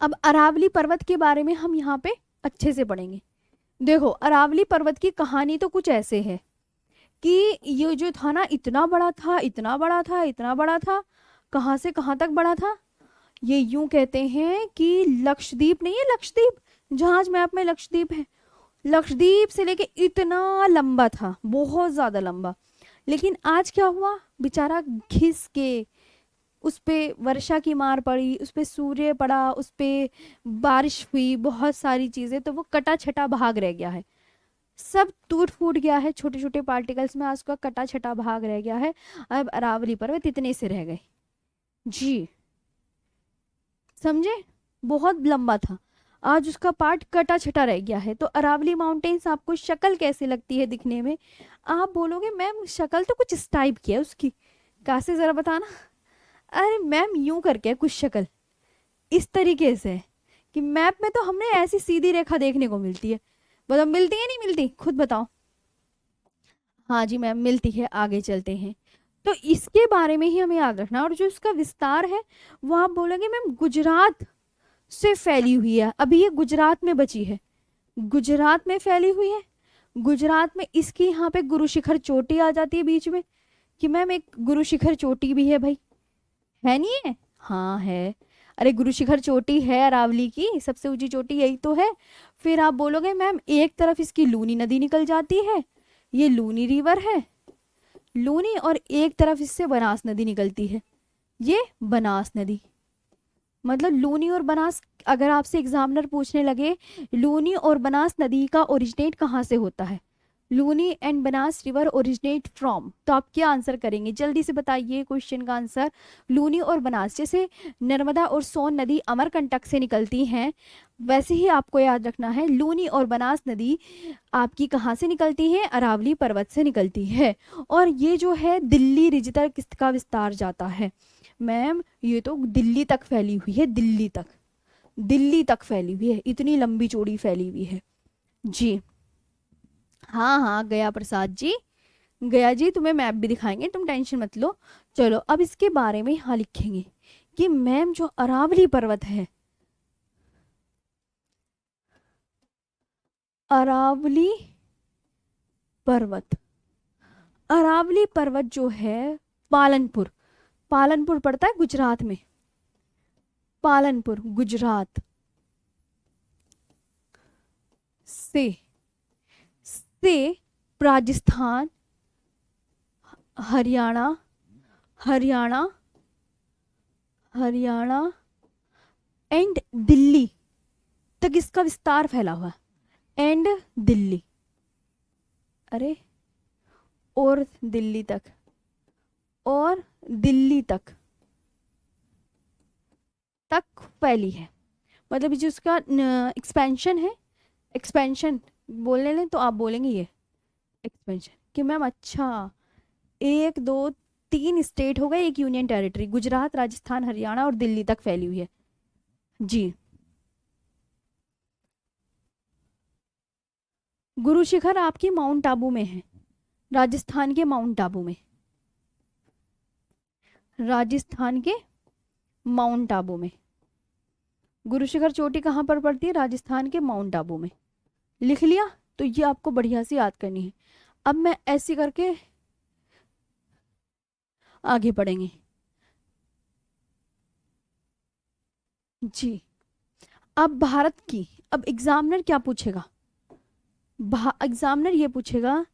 अब अरावली पर्वत के बारे में हम यहाँ पे अच्छे से पढ़ेंगे। देखो अरावली पर्वत की कहानी तो कुछ ऐसे है कि ये जो था ना, इतना बड़ा था, इतना बड़ा था, इतना बड़ा था। कहाँ से कहाँ तक बड़ा था? ये यूं कहते हैं कि लक्षद्वीप नहीं है, लक्षद्वीप जहाज मैप में लक्षद्वीप है, लक्षद्वीप से लेके इतना लंबा था, बहुत ज्यादा लंबा। लेकिन आज क्या हुआ, बेचारा घिस के उस पे वर्षा की मार पड़ी, उस पे सूर्य पड़ा, उस पे बारिश हुई, बहुत सारी चीजें, तो वो कटा छटा भाग रह गया है, सब टूट फूट गया है छोटे छोटे पार्टिकल्स में, आज उसका कटा छटा भाग रह गया है। अब अरावली पर्वत इतने से रह गए। जी समझे? बहुत लंबा था, आज उसका पार्ट कटा छटा रह गया है। तो अरावली माउंटेन्स आपको शक्ल कैसी लगती है दिखने में? आप बोलोगे मैम शक्ल तो कुछ इस टाइप की है उसकी, कैसे जरा बताना? अरे मैम यूं करके कुछ शक्ल इस तरीके से है कि मैप में तो हमने ऐसी सीधी रेखा देखने को मिलती है। बताओ मिलती है नहीं मिलती, खुद बताओ। हाँ जी मैम मिलती है, आगे चलते हैं। तो इसके बारे में ही हमें याद रखना। और जो इसका विस्तार है वो आप बोलेंगे मैम गुजरात से फैली हुई है, अभी ये गुजरात में बची है, गुजरात में फैली हुई है। गुजरात में इसकी यहाँ पे गुरु शिखर चोटी आ जाती है बीच में, कि मैम एक गुरु शिखर चोटी भी है भाई, है नहीं है? हाँ है। अरे गुरु शिखर चोटी है अरावली की, सबसे ऊंची चोटी यही तो है। फिर आप बोलोगे मैम एक तरफ इसकी लूनी नदी निकल जाती है, ये लूनी रिवर है, लूनी, और एक तरफ इससे बनास नदी निकलती है, ये बनास नदी। मतलब लूनी और बनास, अगर आपसे एग्जामिनर पूछने लगे लूनी और बनास नदी का ओरिजिनेट कहाँ से होता है, Luni and Banas river originate from, तो आप क्या आंसर करेंगे? जल्दी से बताइए क्वेश्चन का आंसर। लूनी और बनास, जैसे नर्मदा और सोन नदी अमरकंटक से निकलती हैं, वैसे ही आपको याद रखना है लूनी और बनास नदी आपकी कहाँ से निकलती है? अरावली पर्वत से निकलती है। और ये जो है दिल्ली रिज तक इसका विस्तार जाता है। मैम ये तो दिल्ली तक फैली हुई है, दिल्ली तक, दिल्ली तक फैली हुई है, इतनी लंबी चौड़ी फैली हुई है। जी हाँ हाँ गया प्रसाद जी, गया जी तुम्हें मैप भी दिखाएंगे, तुम टेंशन मत लो। चलो अब इसके बारे में यहाँ लिखेंगे कि मैम जो अरावली पर्वत है, अरावली पर्वत, अरावली पर्वत जो है पालनपुर, पालनपुर पड़ता है गुजरात में, पालनपुर गुजरात से राजस्थान, हरियाणा, हरियाणा, हरियाणा एंड दिल्ली तक इसका विस्तार फैला हुआ है, एंड दिल्ली, अरे और दिल्ली तक, और दिल्ली तक तक फैली है। मतलब जो उसका एक्सपेंशन है, एक्सपेंशन बोलने लें तो आप बोलेंगे ये एक्सपेंशन कि मैम अच्छा 1 2 3 स्टेट हो गए, एक यूनियन टेरिटरी, गुजरात, राजस्थान, हरियाणा और दिल्ली तक फैली हुई है। जी गुरु शिखर आपकी माउंट आबू में है, राजस्थान के माउंट आबू में, राजस्थान के माउंट आबू में। गुरु शिखर चोटी कहाँ पर पड़ती है? राजस्थान के माउंट आबू में। लिख लिया? तो ये आपको बढ़िया से याद करनी है। अब मैं ऐसे करके आगे पढ़ेंगे। जी, अब भारत की, अब एग्जामिनर क्या पूछेगा, एग्जामिनर ये पूछेगा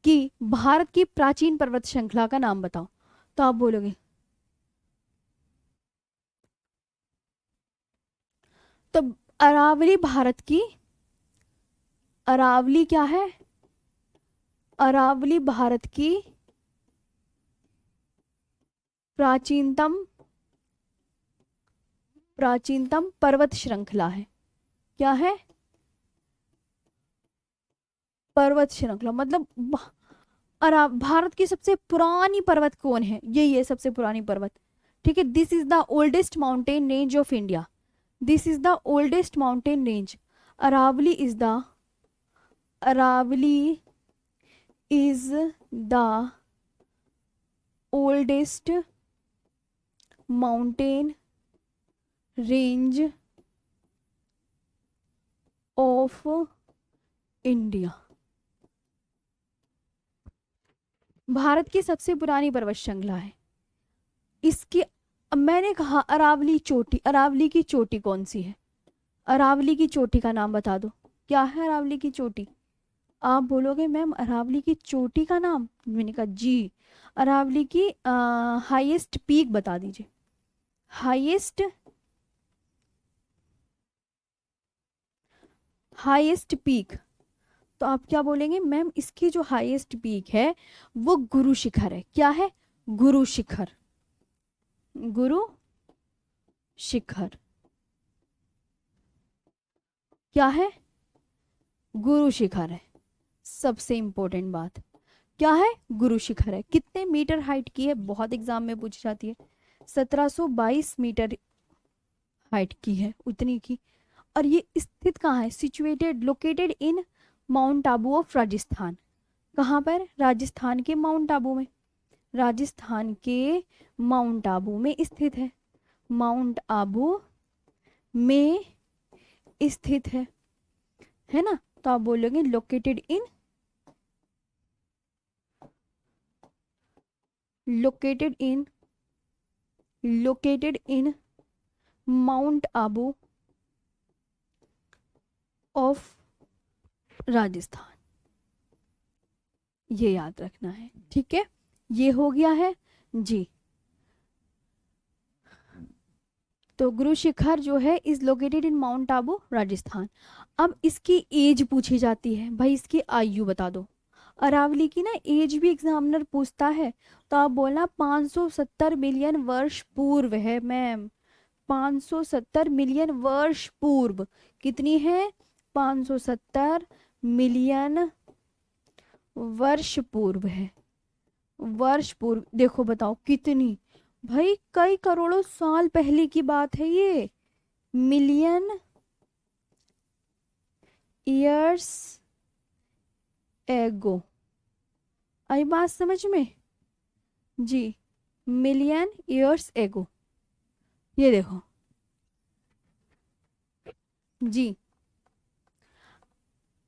कि भारत की प्राचीन पर्वत श्रृंखला का नाम बताओ। तो आप बोलोगे, तो अरावली भारत की, अरावली क्या है, अरावली भारत की प्राचीनतम, प्राचीनतम पर्वत श्रृंखला है। क्या है, पर्वत श्रृंखला, मतलब भारत की सबसे पुरानी पर्वत कौन है, यही है सबसे पुरानी पर्वत। ठीक है, this is the oldest mountain range of India, this is the oldest mountain range. Aravalli is the, Aravalli is the oldest mountain range of India. Bharat की सबसे पुरानी पर्वत श्रृंखला है। इसकी, अब मैंने कहा अरावली चोटी, अरावली की चोटी कौन सी है, अरावली की चोटी का नाम बता दो, क्या है अरावली की चोटी। आप बोलोगे मैम अरावली की चोटी का नाम, मैंने कहा जी, अरावली की हाईएस्ट पीक बता दीजिए, हाईएस्ट, हाईएस्ट पीक। तो आप क्या बोलेंगे मैम, इसकी जो हाईएस्ट पीक है वो गुरु शिखर है। क्या है, गुरु शिखर, गुरु शिखर क्या है, गुरु शिखर है। सबसे इंपॉर्टेंट बात क्या है, गुरु शिखर है। कितने मीटर हाइट की है, बहुत एग्जाम में पूछी जाती है, 1722 मीटर हाइट की है, उतनी की। और ये स्थित कहाँ है, situated, located in mount Abu of Rajasthan. कहाँ पर, राजस्थान के माउंट आबू में, राजस्थान के माउंट आबू में स्थित है, माउंट आबू में स्थित है ना। तो आप बोलोगे located in, located in, located in mount Abu of Rajasthan, ये याद रखना है। ठीक है, ये हो गया है जी। तो गुरु शिखर जो है is located in mount Abu Rajasthan. अब इसकी एज पूछी जाती है, भाई इसकी आयु बता दो। अरावली की ना एज भी एग्जामिनर पूछता है, तो आप बोलना 570 मिलियन वर्ष पूर्व है मैम, 570 मिलियन वर्ष पूर्व। कितनी है, 570 मिलियन वर्ष पूर्व है, वर्ष पूर्व। देखो बताओ कितनी, भाई कई करोड़ों साल पहले की बात है ये, मिलियन ईयर्स एगो। आई बात समझ में जी, मिलियन ईयर्स एगो। ये देखो जी,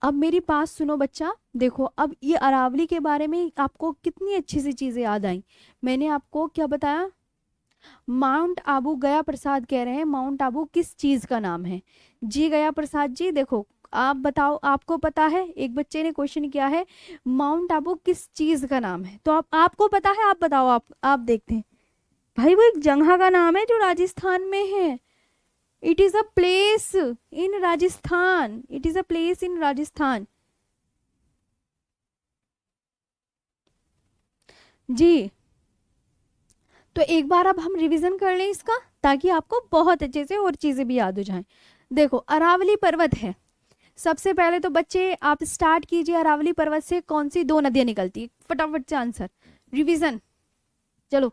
अब मेरी बात सुनो बच्चा, देखो अब ये अरावली के बारे में आपको कितनी अच्छी सी चीजें याद आई। मैंने आपको क्या बताया, माउंट आबू, गया प्रसाद कह रहे हैं माउंट आबू किस चीज का नाम है। जी गया प्रसाद जी, देखो आप बताओ, आपको पता है, एक बच्चे ने क्वेश्चन किया है माउंट आबू किस चीज का नाम है, तो आपको पता है, आप बताओ, आप देखते हैं। भाई वो एक जगह का नाम है जो राजस्थान में है, it is a place in Rajasthan, it is a place in Rajasthan ji. तो एक बार अब हम रिवीजन कर लें इसका, ताकि आपको बहुत अच्छे से और चीजें भी याद हो जाएं। देखो अरावली पर्वत है, सबसे पहले तो बच्चे आप स्टार्ट कीजिए, अरावली पर्वत से कौन सी दो नदियां निकलती है, फटाफट से आंसर, रिवीजन। चलो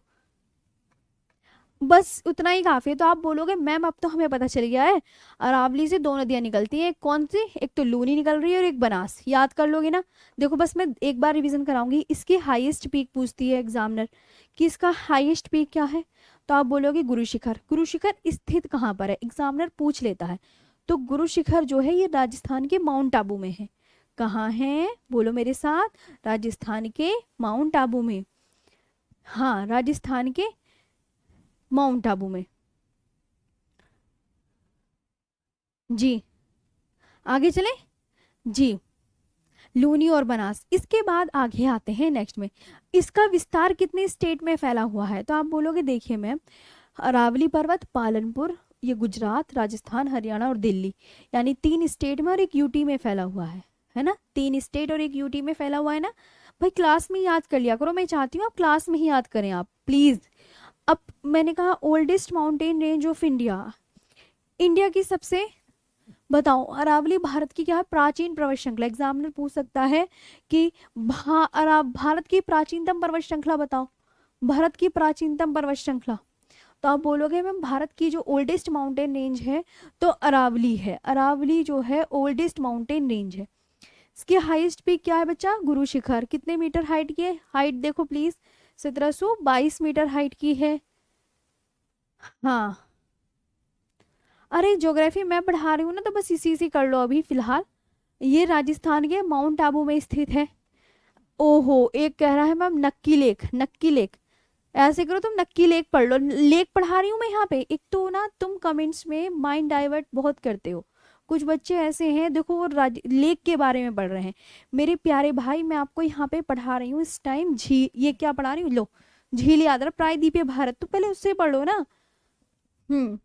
बस उतना ही काफी है। तो आप बोलोगे मैम अब तो हमें पता चल गया है, अरावली से दो नदियां निकलती हैं, एक कौन सी, एक तो लूनी निकल रही है और एक बनास, याद कर लोगे ना। देखो बस मैं एक बार रिवीजन कराऊंगी, इसकी हाईएस्ट पीक पूछती है एग्जामिनर कि इसका हाईएस्ट पीक क्या है, तो आप बोलोगे गुरु शिखर। गुरु शिखर स्थित कहाँ पर है, एग्जामिनर पूछ लेता है। तो गुरु शिखर जो है ये राजस्थान के माउंट आबू में है। कहाँ है, बोलो मेरे साथ, राजस्थान के माउंट आबू में। हाँ, राजस्थान के माउंट आबू में। जी, आगे चले। जी, लूनी और बनास। इसके बाद आगे आते हैं नेक्स्ट में, इसका विस्तार कितने स्टेट में फैला हुआ है? तो आप बोलोगे देखिए मैम, अरावली पर्वत पालनपुर, ये गुजरात, राजस्थान, हरियाणा और दिल्ली, यानी 3 स्टेट में और एक यूटी में फैला हुआ है ना? 3 स्टेट और एक यूटी में फैला हुआ है ना? भाई क्लास में याद कर लिया करो, मैं चाहती हूँ आप क्लास में ही याद करें आप प्लीज। अब मैंने कहा oldest mountain range of India, India की सबसे, बताओ अरावली भारत की क्या है? प्राचीन पर्वत श्रृंखला। एग्जामिनर पूछ सकता है कि भारत की प्राचीनतम पर्वत श्रृंखला बताओ, भारत की प्राचीनतम पर्वत श्रृंखला। तो आप बोलोगे मैम भारत की जो ओल्डेस्ट माउंटेन रेंज है तो अरावली है, अरावली जो है ओल्डेस्ट माउंटेन रेंज है। इसकी हाईएस्ट पीक क्या है बच्चा? गुरु शिखर। कितने मीटर हाइट की है? हाइट देखो प्लीज, 1722 मीटर हाइट की है। हाँ, अरे ज्योग्राफी मैं पढ़ा रही हूँ ना, तो बस इसी से कर लो अभी फिलहाल। ये राजस्थान के माउंट आबू में स्थित है। ओहो, एक कह रहा है मैम नक्की लेक, नक्की लेक। ऐसे करो तुम नक्की लेक पढ़ लो, लेक पढ़ा रही हूँ मैं यहाँ पे। एक तो ना तुम कमेंट्स में माइंड डाइवर्ट बहुत करते हो, कुछ बच्चे ऐसे हैं देखो वो लेक के बारे में पढ़ रहे हैं। मेरे प्यारे भाई मैं आपको यहाँ पे पढ़ा रही हूँ इस टाइम ये क्या पढ़ा रही हूँ, लो झील याद रहा, प्रायद्वीपीय भारत, तो पहले उससे पढ़ लो ना। हम्म,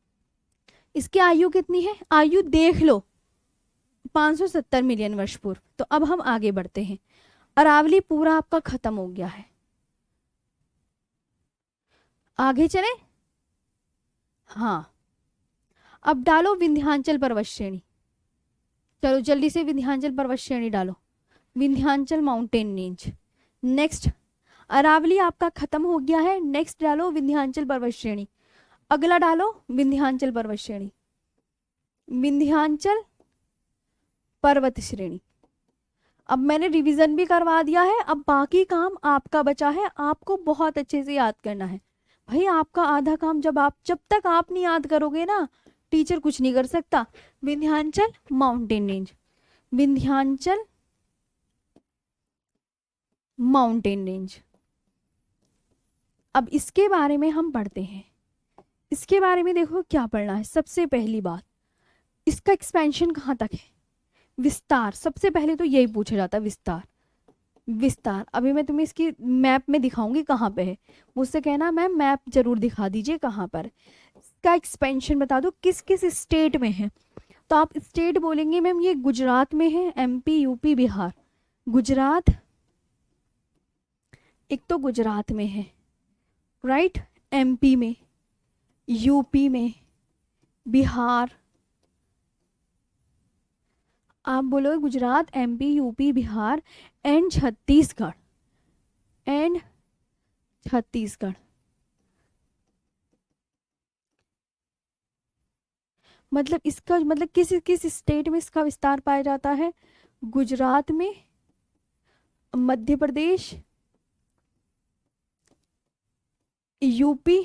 इसकी आयु कितनी है? आयु देख लो, 570 मिलियन वर्ष पूर्व। तो अब हम आगे बढ़ते हैं, अरावली पूरा आपका खत्म हो गया है। आगे चले। हाँ, अब डालो विंध्याचल पर्वत श्रेणी, चलो जल्दी से विंध्याचल पर्वत श्रेणी डालो, Vindhyachal mountain range. Next, Aravalli आपका खत्म हो गया है, नेक्स्ट डालो विंध्याचल पर्वत श्रेणी। अगला डालो विंध्याचल पर्वत श्रेणी, विंध्याचल पर्वत श्रेणी। अब मैंने रिवीजन भी करवा दिया है, अब बाकी काम आपका बचा है, आपको बहुत अच्छे से याद करना है। भाई आपका आधा काम, जब तक आप नहीं याद करोगे ना टीचर कुछ नहीं कर सकता। Vindhyachal mountain range, Vindhyachal mountain range. अब इसके बारे में हम पढ़ते हैं, इसके बारे में देखो क्या पढ़ना है। सबसे पहली बात, इसका एक्सपेंशन कहाँ तक है? विस्तार, सबसे पहले तो यही पूछा जाता है, विस्तार। विस्तार अभी मैं तुम्हें इसकी मैप में दिखाऊंगी कहाँ पे है, मुझसे कहना मैम मैप जरूर दिखा दीजिए कहाँ पर। इसका एक्सपेंशन बता दो किस किस स्टेट में है। तो आप स्टेट बोलेंगे मैम ये गुजरात में है, एमपी, यूपी, बिहार। गुजरात, एक तो गुजरात में है राइट, एमपी में, यूपी में, बिहार। आप बोलो Gujarat, MP, UP, Bihar and Chhattisgarh, and Chhattisgarh. मतलब इसका मतलब किस किस स्टेट में इसका विस्तार पाया जाता है? गुजरात में, मध्य प्रदेश, यूपी,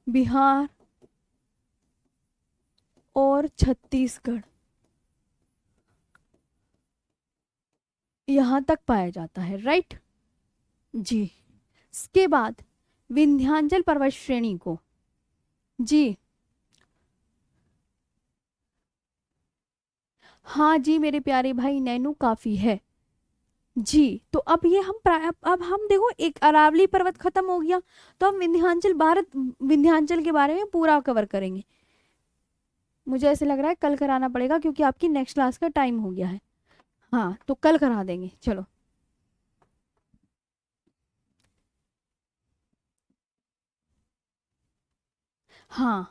बिहार और छत्तीसगढ़, यहां तक पाया जाता है राइट जी। इसके बाद विंध्याचल पर्वत श्रेणी को, जी हाँ जी मेरे प्यारे भाई, नैनू काफी है जी। तो अब ये हम अब हम देखो एक अरावली पर्वत खत्म हो गया, तो हम विंध्याचल के बारे में पूरा कवर करेंगे। मुझे ऐसे लग रहा है कल कराना पड़ेगा क्योंकि आपकी नेक्स्ट क्लास का टाइम हो गया है। हाँ तो कल करा देंगे चलो। हाँ,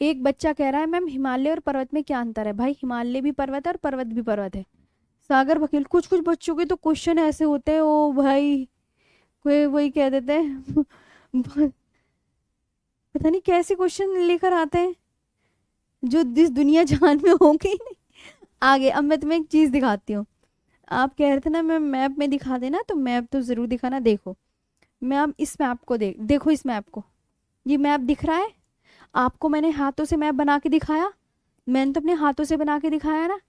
एक बच्चा कह रहा है मैम हिमालय और पर्वत में क्या अंतर है? भाई हिमालय भी पर्वत है और पर्वत भी पर्वत है। सागर वकील, कुछ कुछ बच्चों के तो क्वेश्चन ऐसे होते हैं ओ भाई, कोई वही कह देते हैं पता नहीं कैसे क्वेश्चन लेकर आते हैं जो इस दुनिया जहान में होंगे ही नहीं। आगे अब मैं तुम्हें एक चीज दिखाती हूँ। आप कह रहे थे ना मैं मैप में दिखा देना, तो मैप तो जरूर दिखाना। देखो मैं अब इस मैप को देखो इस मैप को, ये मैप दिख रहा है आपको? मैंने हाथों से मैप बना के दिखाया, मैंने तो अपने हाथों से बना के दिखाया ना।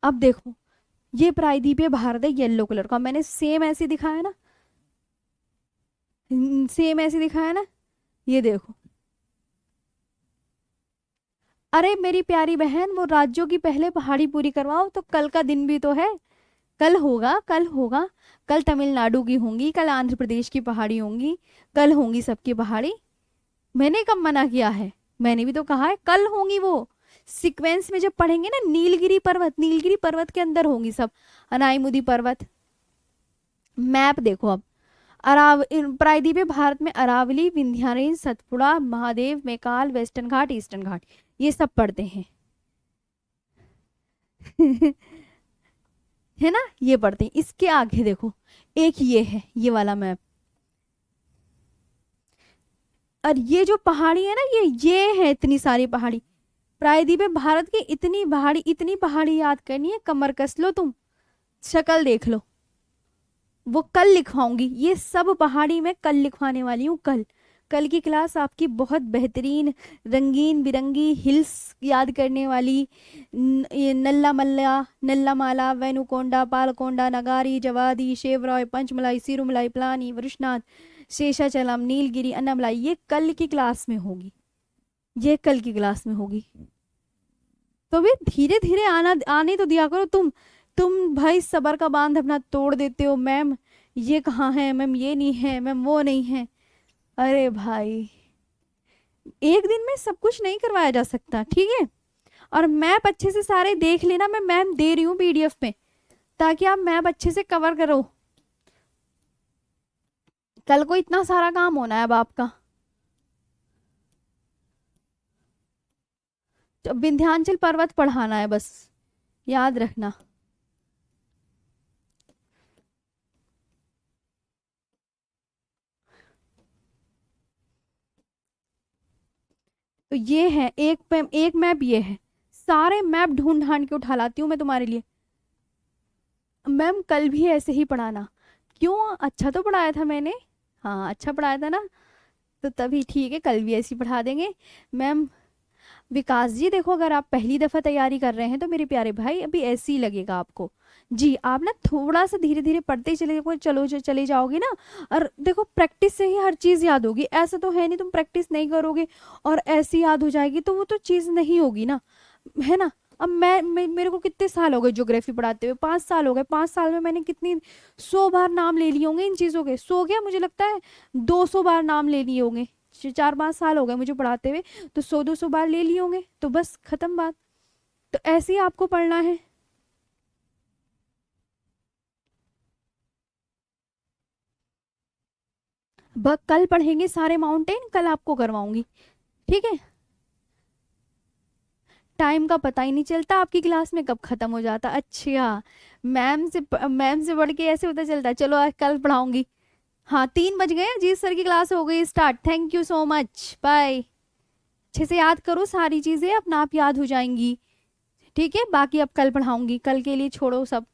अब देखो ये प्रायद्वीपीय भारत है येलो कलर का, मैंने सेम ऐसे दिखाया ना, सेम ऐसे दिखाया ना, ये देखो। अरे मेरी प्यारी बहन, वो राज्यों की पहले पहाड़ी पूरी करवाओ, तो कल का दिन भी तो है। कल होगा, कल होगा। कल तमिलनाडु की होंगी, कल आंध्र प्रदेश की पहाड़ी होंगी, कल होंगी सबकी पहाड़ी। मैंने कब मना किया है? मैंने भी तो कहा है कल होंगी वो। सीक्वेंस में जब पढ़ेंगे ना, नीलगिरी पर्वत, नीलगिरी पर्वत के अंदर होंगी सब, अनाईमुदी पर्वत। मैप देखो अब। प्रायद्वीपीय भारत में अरावली, विंध्याचल, सतपुड़ा, महादेव, मैकाल, वेस्टर्न घाट, ईस्टर्न घाट, ये सब पढ़ते हैं। है ना, ये पढ़ते हैं। इसके आगे देखो, एक ये है, ये वाला मैप। और ये जो पहाड़ी है ना, ये है इतनी सारी पहाड़ी। प्रायद्वीपीय भारत की इतनी पहाड़ी याद करनी है, कमर कस लो तुम, शक्ल देख लो। वो कल लिखवाऊंगी, ये सब पहाड़ी मैं कल लिखवाने वाली हूँ। कल कल की क्लास आपकी बहुत बेहतरीन, रंगीन बिरंगी हिल्स याद करने वाली। ये नल्ला माला, वेनुकोंडा, पालकोंडा, नगारी, जवादी, शेवरॉय, पंचमलाई, सिरुमलाई, प्लानी, वृषनाथ, शेषाचलम, नीलगिरी, अन्नामलाई, ये कल की क्लास में होगी। ये कल की क्लास में होगी। तो भी धीरे धीरे आने तो दिया करो। तुम भाई सबर का बांध अपना तोड़ देते हो। मैम ये कहाँ है, मैम ये नहीं है, मैम वो नहीं है। अरे भाई, एक दिन में सब कुछ नहीं करवाया जा सकता, ठीक है। और मैप अच्छे से सारे देख लेना, मैं मैम दे रही हूँ पीडीएफ में, ताकि आप मैप अच्छे से कवर करो। कल को इतना सारा काम होना है अब आपका। तो विंध्याचल पर्वत पढ़ाना है बस, याद रखना। तो ये है एक मैप, ये है। सारे मैप ढूंढ ढांड के उठा लाती हूँ मैं तुम्हारे लिए। मैम कल भी ऐसे ही पढ़ाना। क्यों, अच्छा तो पढ़ाया था मैंने। हाँ अच्छा पढ़ाया था ना, तो तभी ठीक है, कल भी ऐसे ही पढ़ा देंगे। मैम विकास जी देखो, अगर आप पहली दफ़ा तैयारी कर रहे हैं तो मेरे प्यारे भाई अभी ऐसे ही लगेगा आपको। जी आप ना थोड़ा सा धीरे धीरे पढ़ते चले जाओगे ना। और देखो प्रैक्टिस से ही हर चीज़ याद होगी, ऐसा तो है नहीं तुम प्रैक्टिस नहीं करोगे और ऐसी याद हो जाएगी, तो वो तो चीज़ नहीं होगी ना, है ना। अब मेरे को कितने साल हो गए ज्योग्राफी पढ़ाते हुए, 5 साल हो गए। 5 साल में मैंने कितनी 100 बार नाम ले लिए होंगे इन चीज़ों के। 100 क्या, मुझे लगता है 200 बार नाम ले लिए होंगे। 4-5 साल हो गए मुझे पढ़ाते हुए, तो 100-200 बार ले लिए होंगे, तो बस खत्म बात। तो ऐसे ही आपको पढ़ना है। कल पढ़ेंगे सारे माउंटेन, कल आपको करवाऊंगी, ठीक है। टाइम का पता ही नहीं चलता आपकी क्लास में कब खत्म हो जाता। अच्छा, मैम से पढ़ के ऐसे पता चलता। चलो आज कल पढ़ाऊंगी। हाँ 3 बज गए, अजीत सर की क्लास हो गई start. Thank you so much, bye. अच्छे से याद करो, सारी चीज़ें अपना आप याद हो जाएंगी, ठीक है। बाकी अब कल पढ़ाऊंगी, कल के लिए छोड़ो सब।